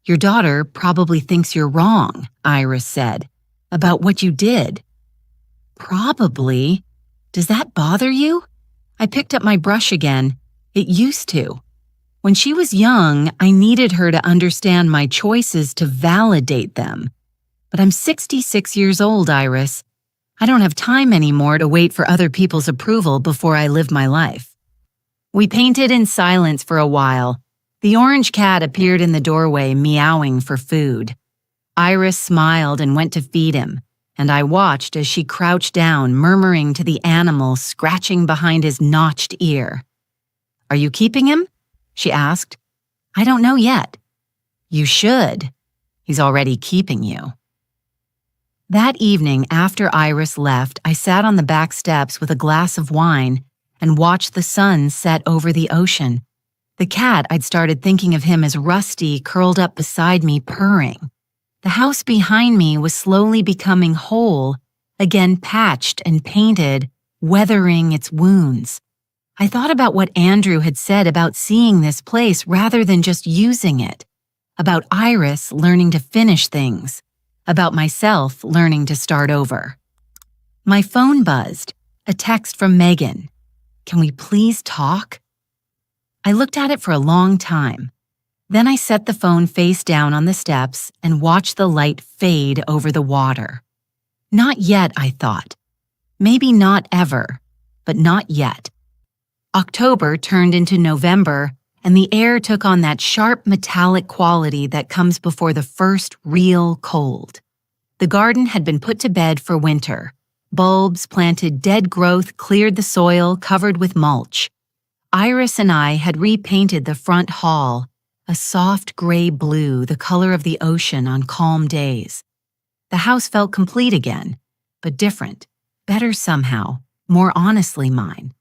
Your daughter probably thinks you're wrong," Iris said, "about what you did." "Probably. Does that bother you?" I picked up my brush again. It used to. When she was young, I needed her to understand my choices, to validate them. But I'm 66 years old, Iris. I don't have time anymore to wait for other people's approval before I live my life. We painted in silence for a while. The orange cat appeared in the doorway, meowing for food. Iris smiled and went to feed him, and I watched as she crouched down, murmuring to the animal, scratching behind his notched ear. "Are you keeping him?" she asked. "I don't know yet." "You should. He's already keeping you." That evening, after Iris left, I sat on the back steps with a glass of wine and watched the sun set over the ocean. The cat, I'd started thinking of him as Rusty, curled up beside me, purring. The house behind me was slowly becoming whole, again patched and painted, weathering its wounds. I thought about what Andrew had said about seeing this place rather than just using it, about Iris learning to finish things, about myself learning to start over. My phone buzzed, a text from Megan. "Can we please talk?" I looked at it for a long time. Then I set the phone face down on the steps and watched the light fade over the water. Not yet, I thought. Maybe not ever, but not yet. October turned into November, and the air took on that sharp metallic quality that comes before the first real cold. The garden had been put to bed for winter. Bulbs planted, dead growth cleared the soil, covered with mulch. Iris and I had repainted the front hall, a soft gray blue, the color of the ocean on calm days. The house felt complete again. but different, better somehow, more honestly mine.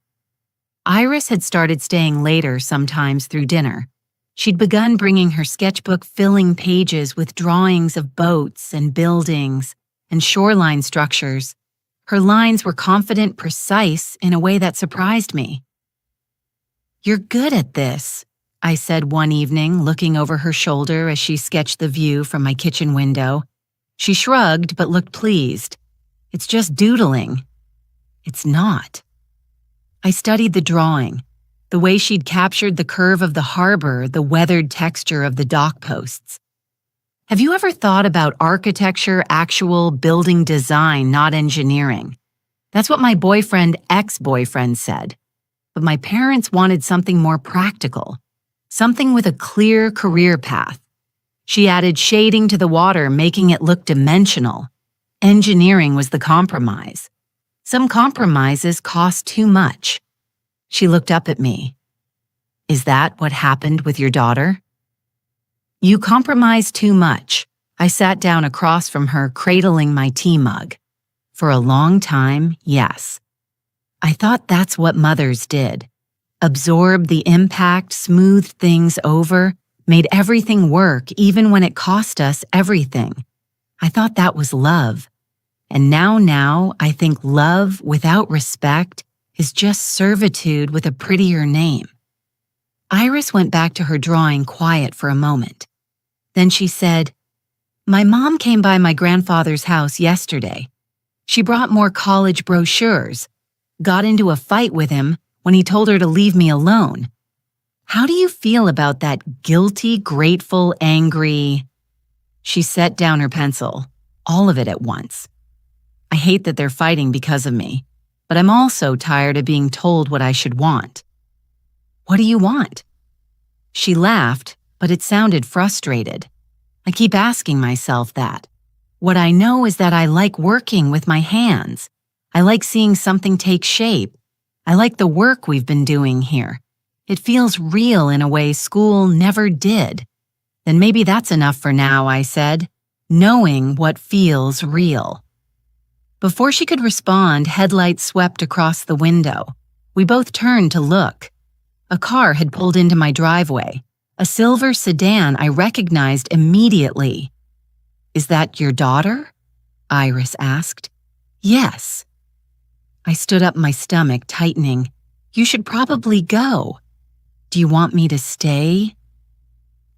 Iris had started staying later sometimes through dinner. She'd begun bringing her sketchbook filling pages with drawings of boats and buildings and shoreline structures. Her lines were confident, precise in a way that surprised me. "You're good at this," I said one evening, looking over her shoulder as she sketched the view from my kitchen window. She shrugged but looked pleased. "It's just doodling." "It's not." I studied the drawing, the way she'd captured the curve of the harbor, the weathered texture of the dock posts. Have you ever thought about architecture, actual building design, not engineering? That's what my ex-boyfriend said. But my parents wanted something more practical, something with a clear career path. She added shading to the water, making it look dimensional. Engineering was the compromise. Some compromises cost too much. She looked up at me. "Is that what happened with your daughter?" "You compromise too much." I sat down across from her, cradling my tea mug. "For a long time, yes. I thought that's what mothers did. Absorbed the impact, smoothed things over, made everything work even when it cost us everything. I thought that was love. And now I think love without respect is just servitude with a prettier name." Iris went back to her drawing quiet for a moment. Then she said, "My mom came by my grandfather's house yesterday. She brought more college brochures, got into a fight with him when he told her to leave me alone. How do you feel about that guilty, grateful, angry?" She set down her pencil, all of it at once. "I hate that they're fighting because of me, but I'm also tired of being told what I should want." "What do you want?" She laughed, but it sounded frustrated. "I keep asking myself that. What I know is that I like working with my hands. I like seeing something take shape. I like the work we've been doing here. It feels real in a way school never did." "Then maybe that's enough for now," I said, knowing what feels real. Before she could respond, headlights swept across the window. We both turned to look. A car had pulled into my driveway, a silver sedan I recognized immediately. "Is that your daughter?" Iris asked. "Yes." I stood up, my stomach tightening. "You should probably go." "Do you want me to stay?"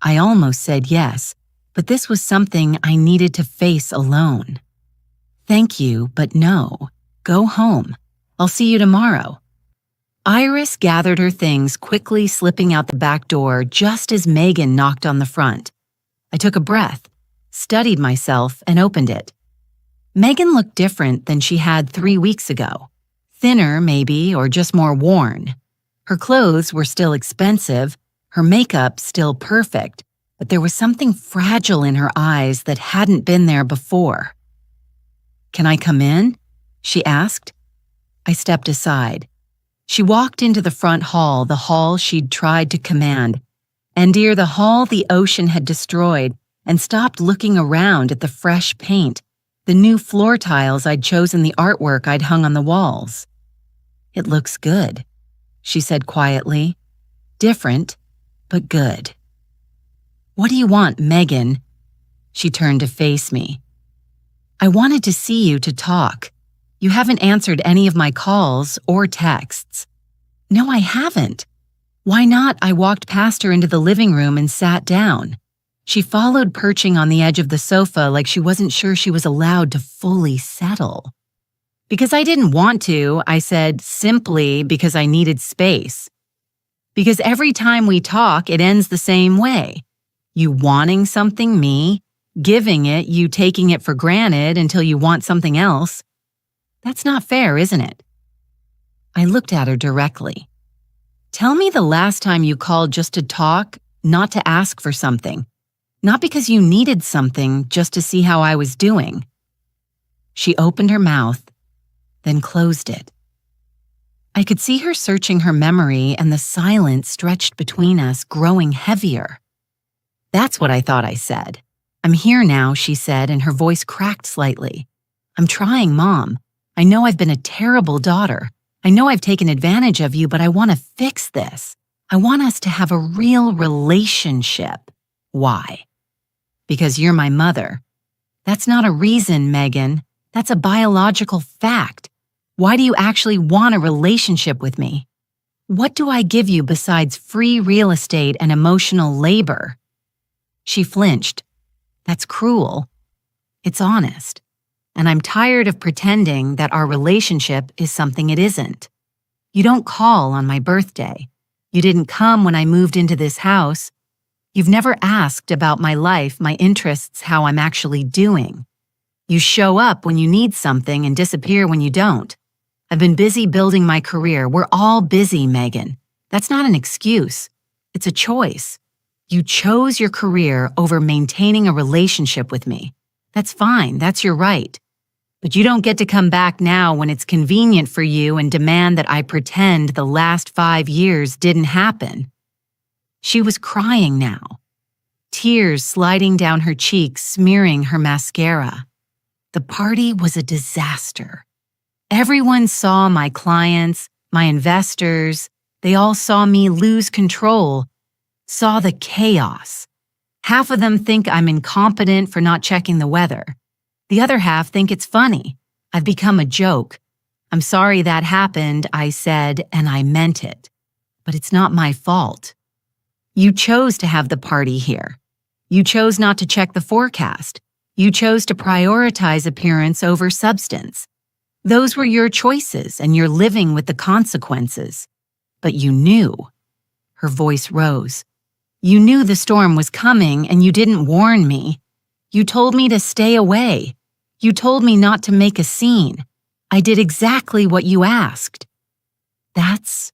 I almost said yes, but this was something I needed to face alone. "Thank you, but no. Go home. I'll see you tomorrow." Iris gathered her things, quickly slipping out the back door just as Megan knocked on the front. I took a breath, studied myself, and opened it. Megan looked different than she had 3 weeks ago. Thinner, maybe, or just more worn. Her clothes were still expensive, her makeup still perfect, but there was something fragile in her eyes that hadn't been there before. "Can I come in?" she asked. I stepped aside. She walked into the front hall, the hall she'd tried to command, and near the hall the ocean had destroyed, and stopped looking around at the fresh paint, the new floor tiles I'd chosen, the artwork I'd hung on the walls. "It looks good," she said quietly. "Different, but good." "What do you want, Megan?" She turned to face me. "I wanted to see you to talk. You haven't answered any of my calls or texts." "No, I haven't." "Why not?" I walked past her into the living room and sat down. She followed, perching on the edge of the sofa like she wasn't sure she was allowed to fully settle. "Because I didn't want to," I said, simply because I needed space. "Because every time we talk, it ends the same way. You wanting something, me, giving it, you taking it for granted until you want something else. That's not fair, isn't it?" I looked at her directly. "Tell me the last time you called just to talk, not to ask for something. Not because you needed something, just to see how I was doing." She opened her mouth, then closed it. I could see her searching her memory, and the silence stretched between us, growing heavier. "That's what I thought I said. I'm here now," she said, and her voice cracked slightly. I'm trying, Mom. I know I've been a terrible daughter. I know I've taken advantage of you, but I want to fix this. I want us to have a real relationship. Why? Because you're my mother. That's not a reason, Megan. That's a biological fact. Why do you actually want a relationship with me? What do I give you besides free real estate and emotional labor? She flinched. That's cruel. It's honest. And I'm tired of pretending that our relationship is something it isn't. You don't call on my birthday. You didn't come when I moved into this house. You've never asked about my life, my interests, how I'm actually doing. You show up when you need something and disappear when you don't. I've been busy building my career. We're all busy, Megan. That's not an excuse. It's a choice. You chose your career over maintaining a relationship with me. That's fine. That's your right. But you don't get to come back now when it's convenient for you and demand that I pretend the last 5 years didn't happen. She was crying now, tears sliding down her cheeks, smearing her mascara. The party was a disaster. Everyone saw my clients, my investors. They all saw me lose control, saw the chaos. Half of them think I'm incompetent for not checking the weather. The other half think it's funny. I've become a joke. I'm sorry that happened, I said, and I meant it. But it's not my fault. You chose to have the party here. You chose not to check the forecast. You chose to prioritize appearance over substance. Those were your choices, and you're living with the consequences. But you knew. Her voice rose. You knew the storm was coming, and you didn't warn me. You told me to stay away. You told me not to make a scene. I did exactly what you asked. That's...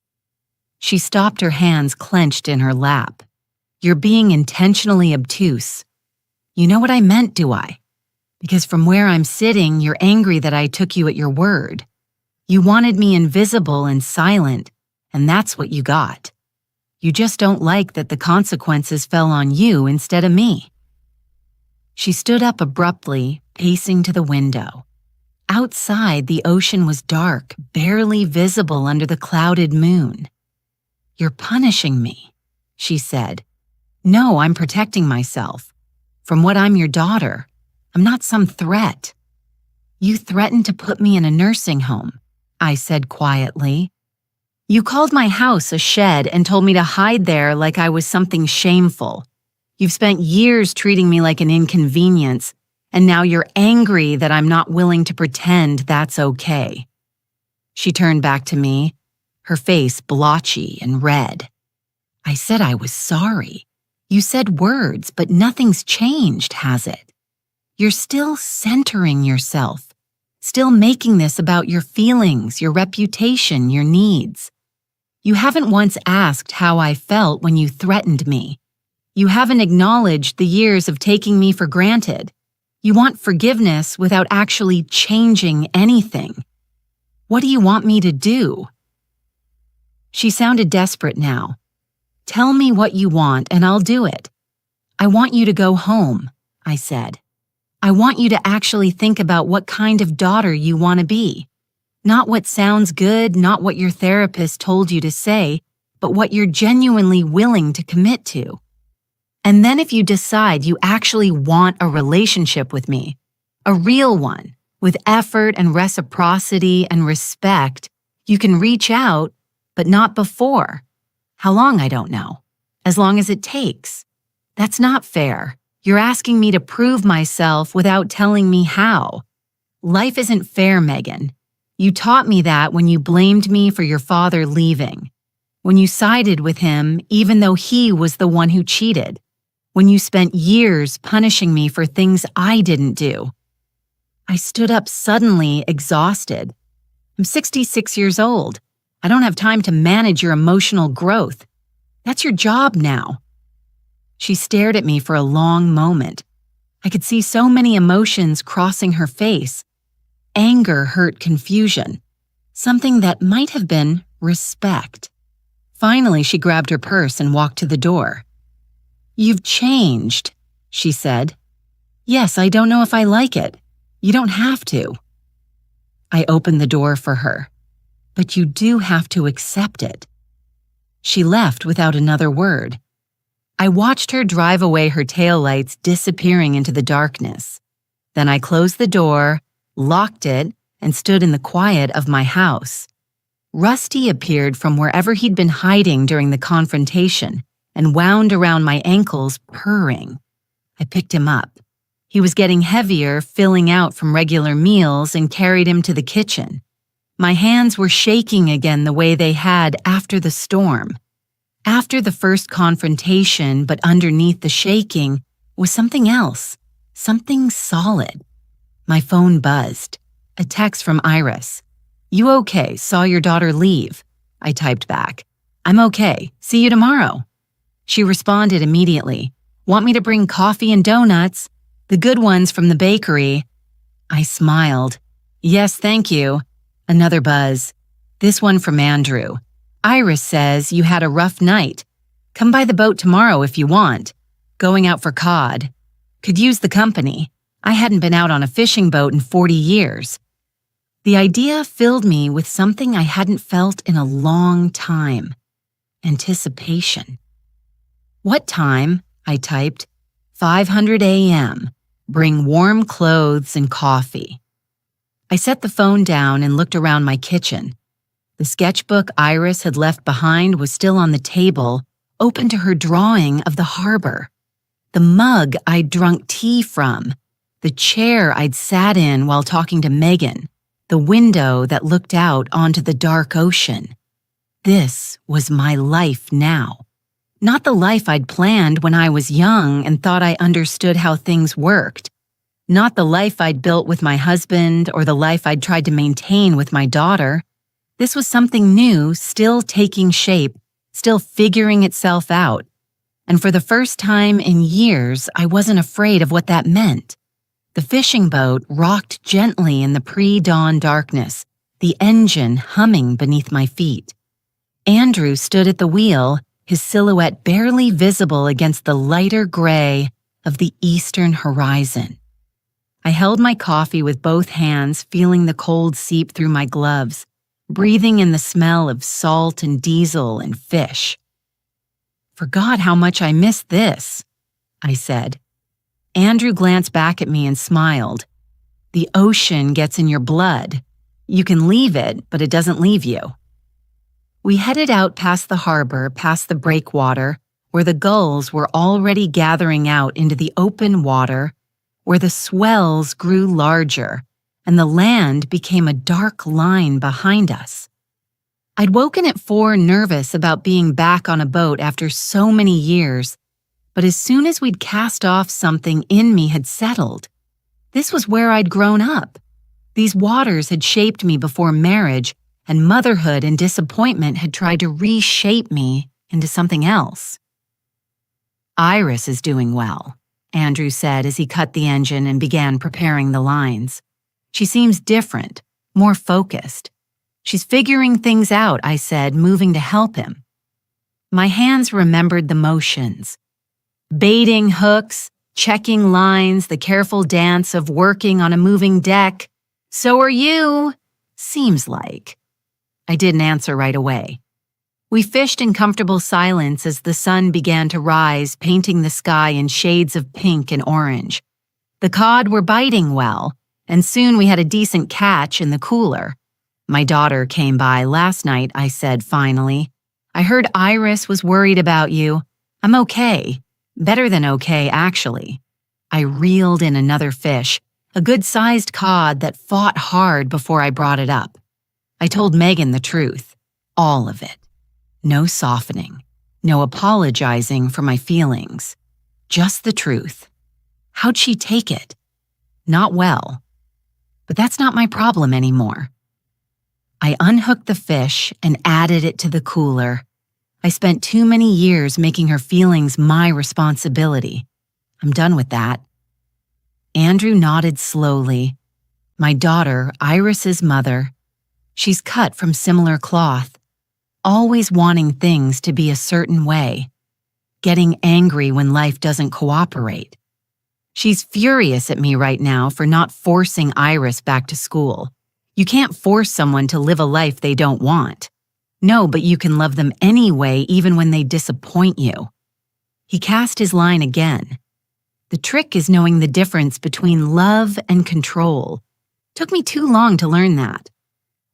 She stopped, her hands clenched in her lap. You're being intentionally obtuse. You know what I meant, do I? Because from where I'm sitting, you're angry that I took you at your word. You wanted me invisible and silent, and that's what you got. You just don't like that the consequences fell on you instead of me. She stood up abruptly, pacing to the window. Outside, the ocean was dark, barely visible under the clouded moon. You're punishing me, she said. No, I'm protecting myself. From what I'm your daughter. I'm not some threat. You threatened to put me in a nursing home, I said quietly. You called my house a shed and told me to hide there like I was something shameful. You've spent years treating me like an inconvenience, and now you're angry that I'm not willing to pretend that's okay. She turned back to me, her face blotchy and red. I said I was sorry. You said words, but nothing's changed, has it? You're still centering yourself, still making this about your feelings, your reputation, your needs. You haven't once asked how I felt when you threatened me. You haven't acknowledged the years of taking me for granted. You want forgiveness without actually changing anything. What do you want me to do? She sounded desperate now. Tell me what you want and I'll do it. I want you to go home, I said. I want you to actually think about what kind of daughter you want to be. Not what sounds good, not what your therapist told you to say, but what you're genuinely willing to commit to. And then if you decide you actually want a relationship with me, a real one, with effort and reciprocity and respect, you can reach out, but not before. How long, I don't know. As long as it takes. That's not fair. You're asking me to prove myself without telling me how. Life isn't fair, Megan. You taught me that when you blamed me for your father leaving. When you sided with him, even though he was the one who cheated. When you spent years punishing me for things I didn't do. I stood up suddenly, exhausted. I'm 66 years old. I don't have time to manage your emotional growth. That's your job now. She stared at me for a long moment. I could see so many emotions crossing her face. Anger hurt confusion. Something that might have been respect. Finally, she grabbed her purse and walked to the door. You've changed, she said. Yes, I don't know if I like it. You don't have to. I opened the door for her. But you do have to accept it. She left without another word. I watched her drive away, her taillights disappearing into the darkness. Then I closed the door, locked it, and stood in the quiet of my house. Rusty appeared from wherever he'd been hiding during the confrontation and wound around my ankles, purring. I picked him up. He was getting heavier, filling out from regular meals, and carried him to the kitchen. My hands were shaking again the way they had after the storm. After the first confrontation, but underneath the shaking, was something else, something solid. My phone buzzed. A text from Iris. "You okay? Saw your daughter leave." I typed back. "I'm okay. See you tomorrow." She responded immediately. "Want me to bring coffee and donuts? The good ones from the bakery." I smiled. "Yes, thank you." Another buzz. This one from Andrew. "Iris says you had a rough night. Come by the boat tomorrow if you want. Going out for cod. Could use the company. I hadn't been out on a fishing boat in 40 years. The idea filled me with something I hadn't felt in a long time. Anticipation. "What time?" I typed. 5:00 a.m. Bring warm clothes and coffee. I set the phone down and looked around my kitchen. The sketchbook Iris had left behind was still on the table, open to her drawing of the harbor. The mug I'd drunk tea from, the chair I'd sat in while talking to Megan, the window that looked out onto the dark ocean. This was my life now. Not the life I'd planned when I was young and thought I understood how things worked. Not the life I'd built with my husband or the life I'd tried to maintain with my daughter. This was something new, still taking shape, still figuring itself out. And for the first time in years, I wasn't afraid of what that meant. The fishing boat rocked gently in the pre-dawn darkness, the engine humming beneath my feet. Andrew stood at the wheel, his silhouette barely visible against the lighter gray of the eastern horizon. I held my coffee with both hands, feeling the cold seep through my gloves, breathing in the smell of salt and diesel and fish. "Forgot how much I missed this," I said. Andrew glanced back at me and smiled. "The ocean gets in your blood. You can leave it, but it doesn't leave you." We headed out past the harbor, past the breakwater, where the gulls were already gathering out into the open water, where the swells grew larger and the land became a dark line behind us. I'd woken at 4 nervous about being back on a boat after so many years, but as soon as we'd cast off, something in me had settled. This was where I'd grown up. These waters had shaped me before marriage, and motherhood and disappointment had tried to reshape me into something else. "Iris is doing well," Andrew said as he cut the engine and began preparing the lines. "She seems different, more focused. She's figuring things out," I said, moving to help him. My hands remembered the motions. Baiting hooks, checking lines, the careful dance of working on a moving deck. "So are you," seems like. I didn't answer right away. We fished in comfortable silence as the sun began to rise, painting the sky in shades of pink and orange. The cod were biting well, and soon we had a decent catch in the cooler. "My daughter came by last night," I said finally. "I heard Iris was worried about you. I'm okay. Better than okay, actually." I reeled in another fish, a good-sized cod that fought hard before I brought it up. I told Megan the truth, all of it. No softening, no apologizing for my feelings. Just the truth. How'd she take it? Not well. But that's not my problem anymore. I unhooked the fish and added it to the cooler. I spent too many years making her feelings my responsibility. I'm done with that. Andrew nodded slowly. My daughter, Iris's mother. She's cut from similar cloth, always wanting things to be a certain way, getting angry when life doesn't cooperate. She's furious at me right now for not forcing Iris back to school. You can't force someone to live a life they don't want. No, but you can love them anyway, even when they disappoint you. He cast his line again. The trick is knowing the difference between love and control. Took me too long to learn that.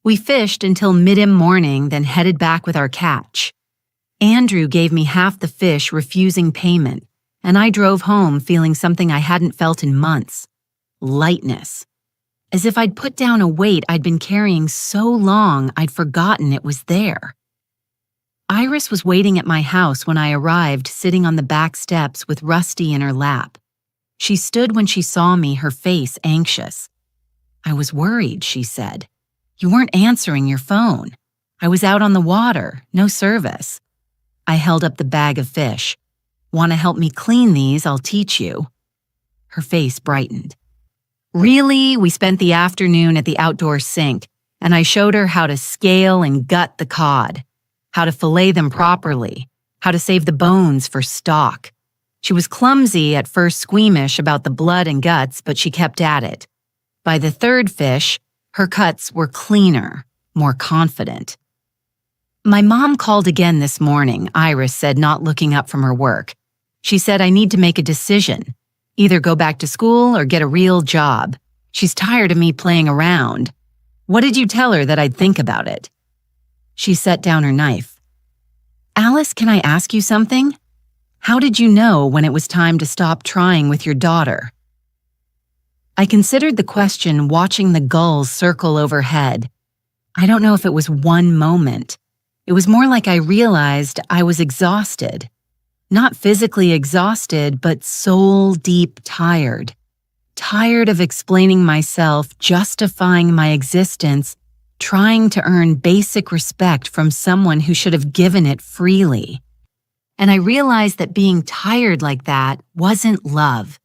We fished until mid-morning, then headed back with our catch. Andrew gave me half the fish, refusing payment, and I drove home feeling something I hadn't felt in months. Lightness. As if I'd put down a weight I'd been carrying so long I'd forgotten it was there. Iris was waiting at my house when I arrived, sitting on the back steps with Rusty in her lap. She stood when she saw me, her face anxious. "I was worried," she said. "You weren't answering your phone. I was out on the water, no service." I held up the bag of fish. "Want to help me clean these? I'll teach you." Her face brightened. Really, we spent the afternoon at the outdoor sink, and I showed her how to scale and gut the cod, how to fillet them properly, how to save the bones for stock. She was clumsy at first, squeamish about the blood and guts, but she kept at it. By the third fish, her cuts were cleaner, more confident. "My mom called again this morning," Iris said, not looking up from her work. "She said I need to make a decision. Either go back to school or get a real job. She's tired of me playing around. What did you tell her that I'd think about it?" She set down her knife. "Alice, can I ask you something? How did you know when it was time to stop trying with your daughter?" I considered the question, watching the gulls circle overhead. I don't know if it was one moment. It was more like I realized I was exhausted. Not physically exhausted, but soul-deep tired. Tired of explaining myself, justifying my existence, trying to earn basic respect from someone who should have given it freely. And I realized that being tired like that wasn't love.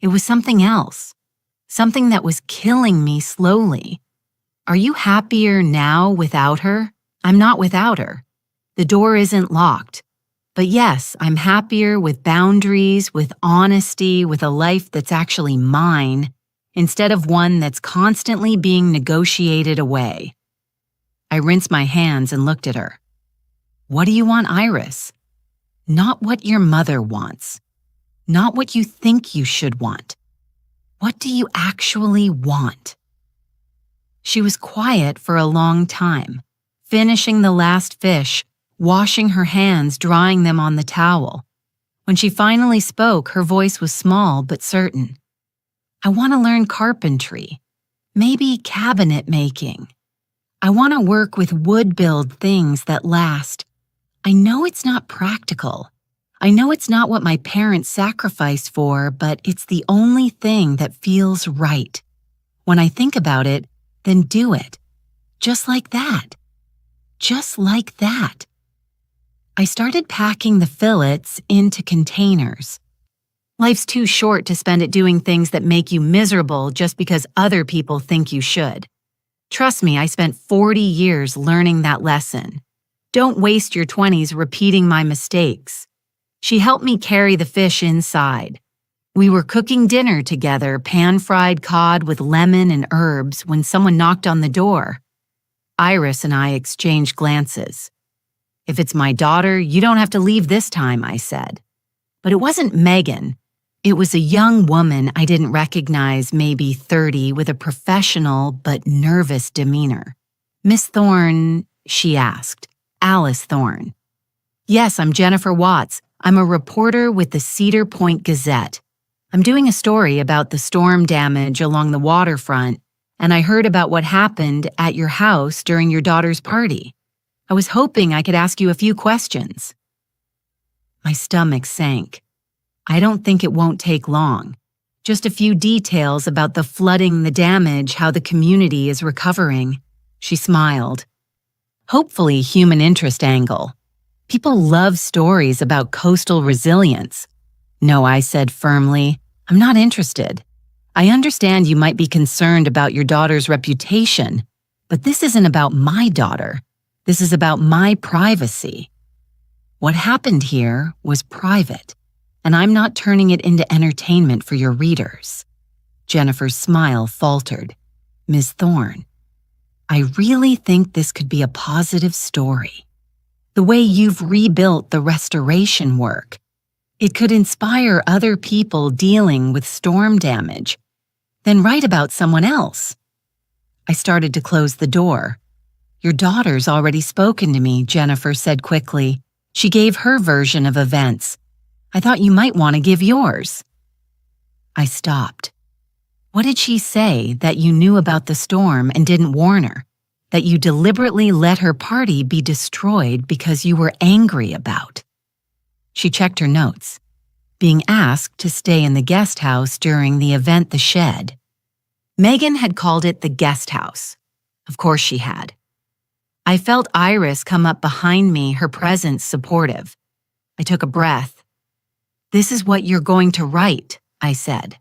It was something else. Something that was killing me slowly. Are you happier now without her? I'm not without her. The door isn't locked. But yes, I'm happier with boundaries, with honesty, with a life that's actually mine, instead of one that's constantly being negotiated away. I rinsed my hands and looked at her. "What do you want, Iris? Not what your mother wants. Not what you think you should want. What do you actually want?" She was quiet for a long time, finishing the last fish, washing her hands, drying them on the towel. When she finally spoke, her voice was small but certain. "I want to learn carpentry, maybe cabinet making. I want to work with wood-build things that last. I know it's not practical. I know it's not what my parents sacrificed for, but it's the only thing that feels right. When I think about it, then do it. Just like that. Just like that." I started packing the fillets into containers. Life's too short to spend it doing things that make you miserable just because other people think you should. Trust me, I spent 40 years learning that lesson. Don't waste your 20s repeating my mistakes. She helped me carry the fish inside. We were cooking dinner together, pan-fried cod with lemon and herbs, when someone knocked on the door. Iris and I exchanged glances. "If it's my daughter, you don't have to leave this time," I said. But it wasn't Megan. It was a young woman I didn't recognize, maybe 30, with a professional but nervous demeanor. "Miss Thorne," she asked. "Alice Thorne." "Yes, I'm Jennifer Watts. I'm a reporter with the Cedar Point Gazette. I'm doing a story about the storm damage along the waterfront, and I heard about what happened at your house during your daughter's party. I was hoping I could ask you a few questions." My stomach sank. "I don't think it won't take long. Just a few details about the flooding, the damage, how the community is recovering." She smiled. "Hopefully, human interest angle. People love stories about coastal resilience." "No," I said firmly. "I'm not interested. I understand you might be concerned about your daughter's reputation, but this isn't about my daughter. This is about my privacy. What happened here was private, and I'm not turning it into entertainment for your readers." Jennifer's smile faltered. "Ms. Thorne, I really think this could be a positive story. The way you've rebuilt the restoration work. It could inspire other people dealing with storm damage. Then write about someone else. I started to close the door. Your daughter's already spoken to me, Jennifer said quickly. She gave her version of events. I thought you might want to give yours. I stopped. What did she say that you knew about the storm and didn't warn her? That you deliberately let her party be destroyed because you were angry about? She checked her notes. Being asked to stay in the guest house during the event The Shed. Megan had called it the guest house. Of course she had. I felt Iris come up behind me, her presence supportive. I took a breath. This is what you're going to write, I said.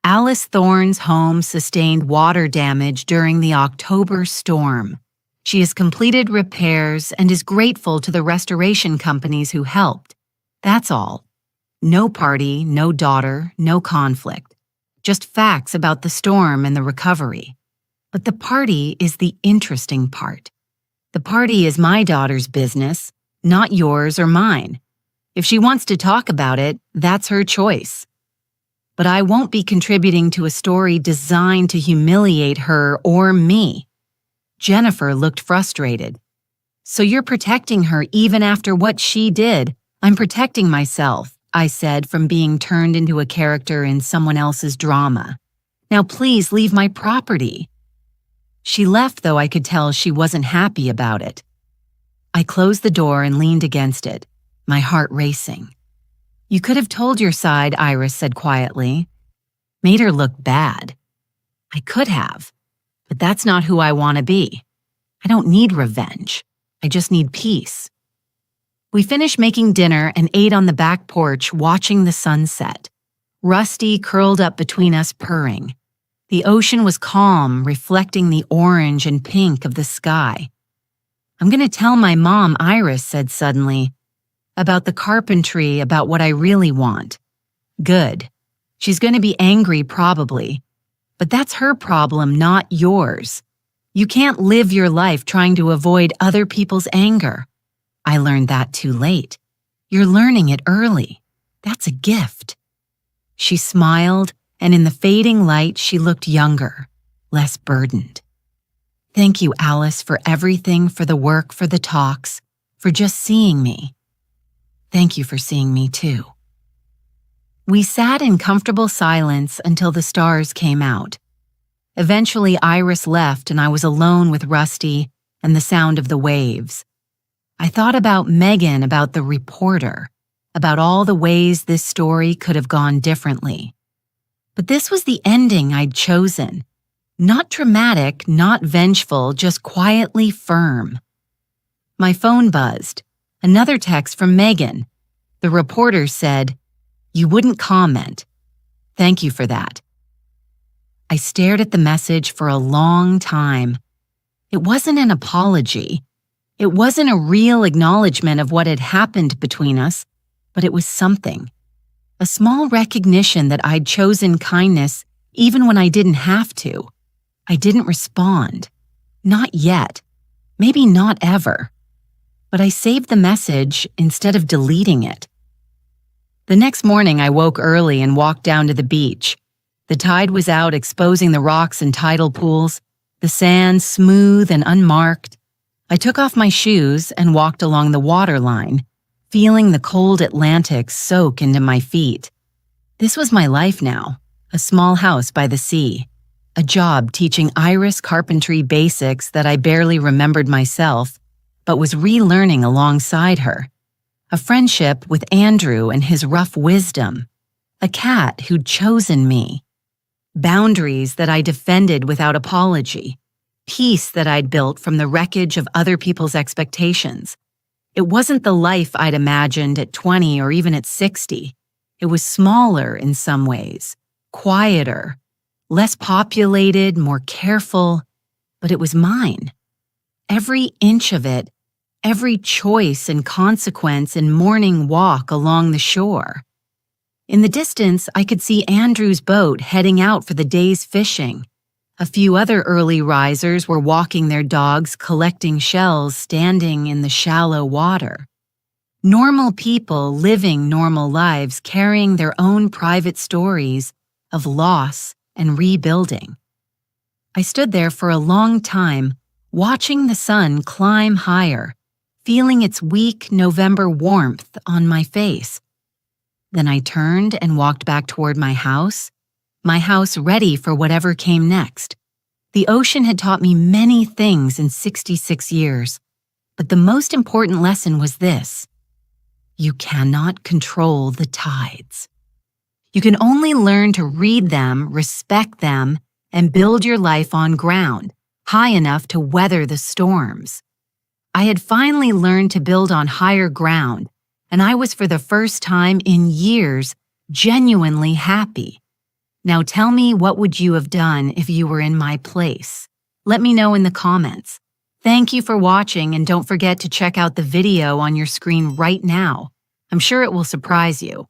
Alice Thorne's home sustained water damage during the October storm. She has completed repairs and is grateful to the restoration companies who helped. That's all. No party, no daughter, no conflict. Just facts about the storm and the recovery. But the party is the interesting part. The party is my daughter's business, not yours or mine. If she wants to talk about it, that's her choice. But I won't be contributing to a story designed to humiliate her or me. Jennifer looked frustrated. So you're protecting her even after what she did? I'm protecting myself, I said, from being turned into a character in someone else's drama. Now please leave my property. She left, though I could tell she wasn't happy about it. I closed the door and leaned against it, my heart racing. You could have told your side, Iris said quietly. Made her look bad. I could have, but that's not who I want to be. I don't need revenge. I just need peace. We finished making dinner and ate on the back porch watching the sunset. Rusty curled up between us purring. The ocean was calm, reflecting the orange and pink of the sky. I'm going to tell my mom, Iris said suddenly. About the carpentry, about what I really want. Good. She's going to be angry probably. But that's her problem, not yours. You can't live your life trying to avoid other people's anger. I learned that too late. You're learning it early. That's a gift. She smiled, and in the fading light she looked younger, less burdened. Thank you, Alice, for everything, for the work, for the talks, for just seeing me. Thank you for seeing me, too. We sat in comfortable silence until the stars came out. Eventually, Iris left and I was alone with Rusty and the sound of the waves. I thought about Megan, about the reporter, about all the ways this story could have gone differently. But this was the ending I'd chosen. Not dramatic, not vengeful, just quietly firm. My phone buzzed. Another text from Megan. The reporter said, "You wouldn't comment. Thank you for that." I stared at the message for a long time. It wasn't an apology. It wasn't a real acknowledgement of what had happened between us, but it was something. A small recognition that I'd chosen kindness even when I didn't have to. I didn't respond. Not yet. Maybe not ever. But I saved the message instead of deleting it. The next morning I woke early and walked down to the beach. The tide was out, exposing the rocks and tidal pools, the sand smooth and unmarked. I took off my shoes and walked along the waterline, feeling the cold Atlantic soak into my feet. This was my life now, a small house by the sea, a job teaching Iris carpentry basics that I barely remembered myself, but was relearning alongside her. A friendship with Andrew and his rough wisdom. A cat who'd chosen me. Boundaries that I defended without apology. Peace that I'd built from the wreckage of other people's expectations. It wasn't the life I'd imagined at 20 or even at 60. It was smaller in some ways, quieter, less populated, more careful, but it was mine. Every inch of it, every choice and consequence and morning walk along the shore. In the distance, I could see Andrew's boat heading out for the day's fishing. A few other early risers were walking their dogs, collecting shells, standing in the shallow water. Normal people living normal lives, carrying their own private stories of loss and rebuilding. I stood there for a long time, watching the sun climb higher, feeling its weak November warmth on my face. Then I turned and walked back toward my house ready for whatever came next. The ocean had taught me many things in 66 years, but the most important lesson was this: you cannot control the tides. You can only learn to read them, respect them, and build your life on ground high enough to weather the storms. I had finally learned to build on higher ground, and I was for the first time in years genuinely happy. Now tell me, what would you have done if you were in my place? Let me know in the comments. Thank you for watching, and don't forget to check out the video on your screen right now. I'm sure it will surprise you.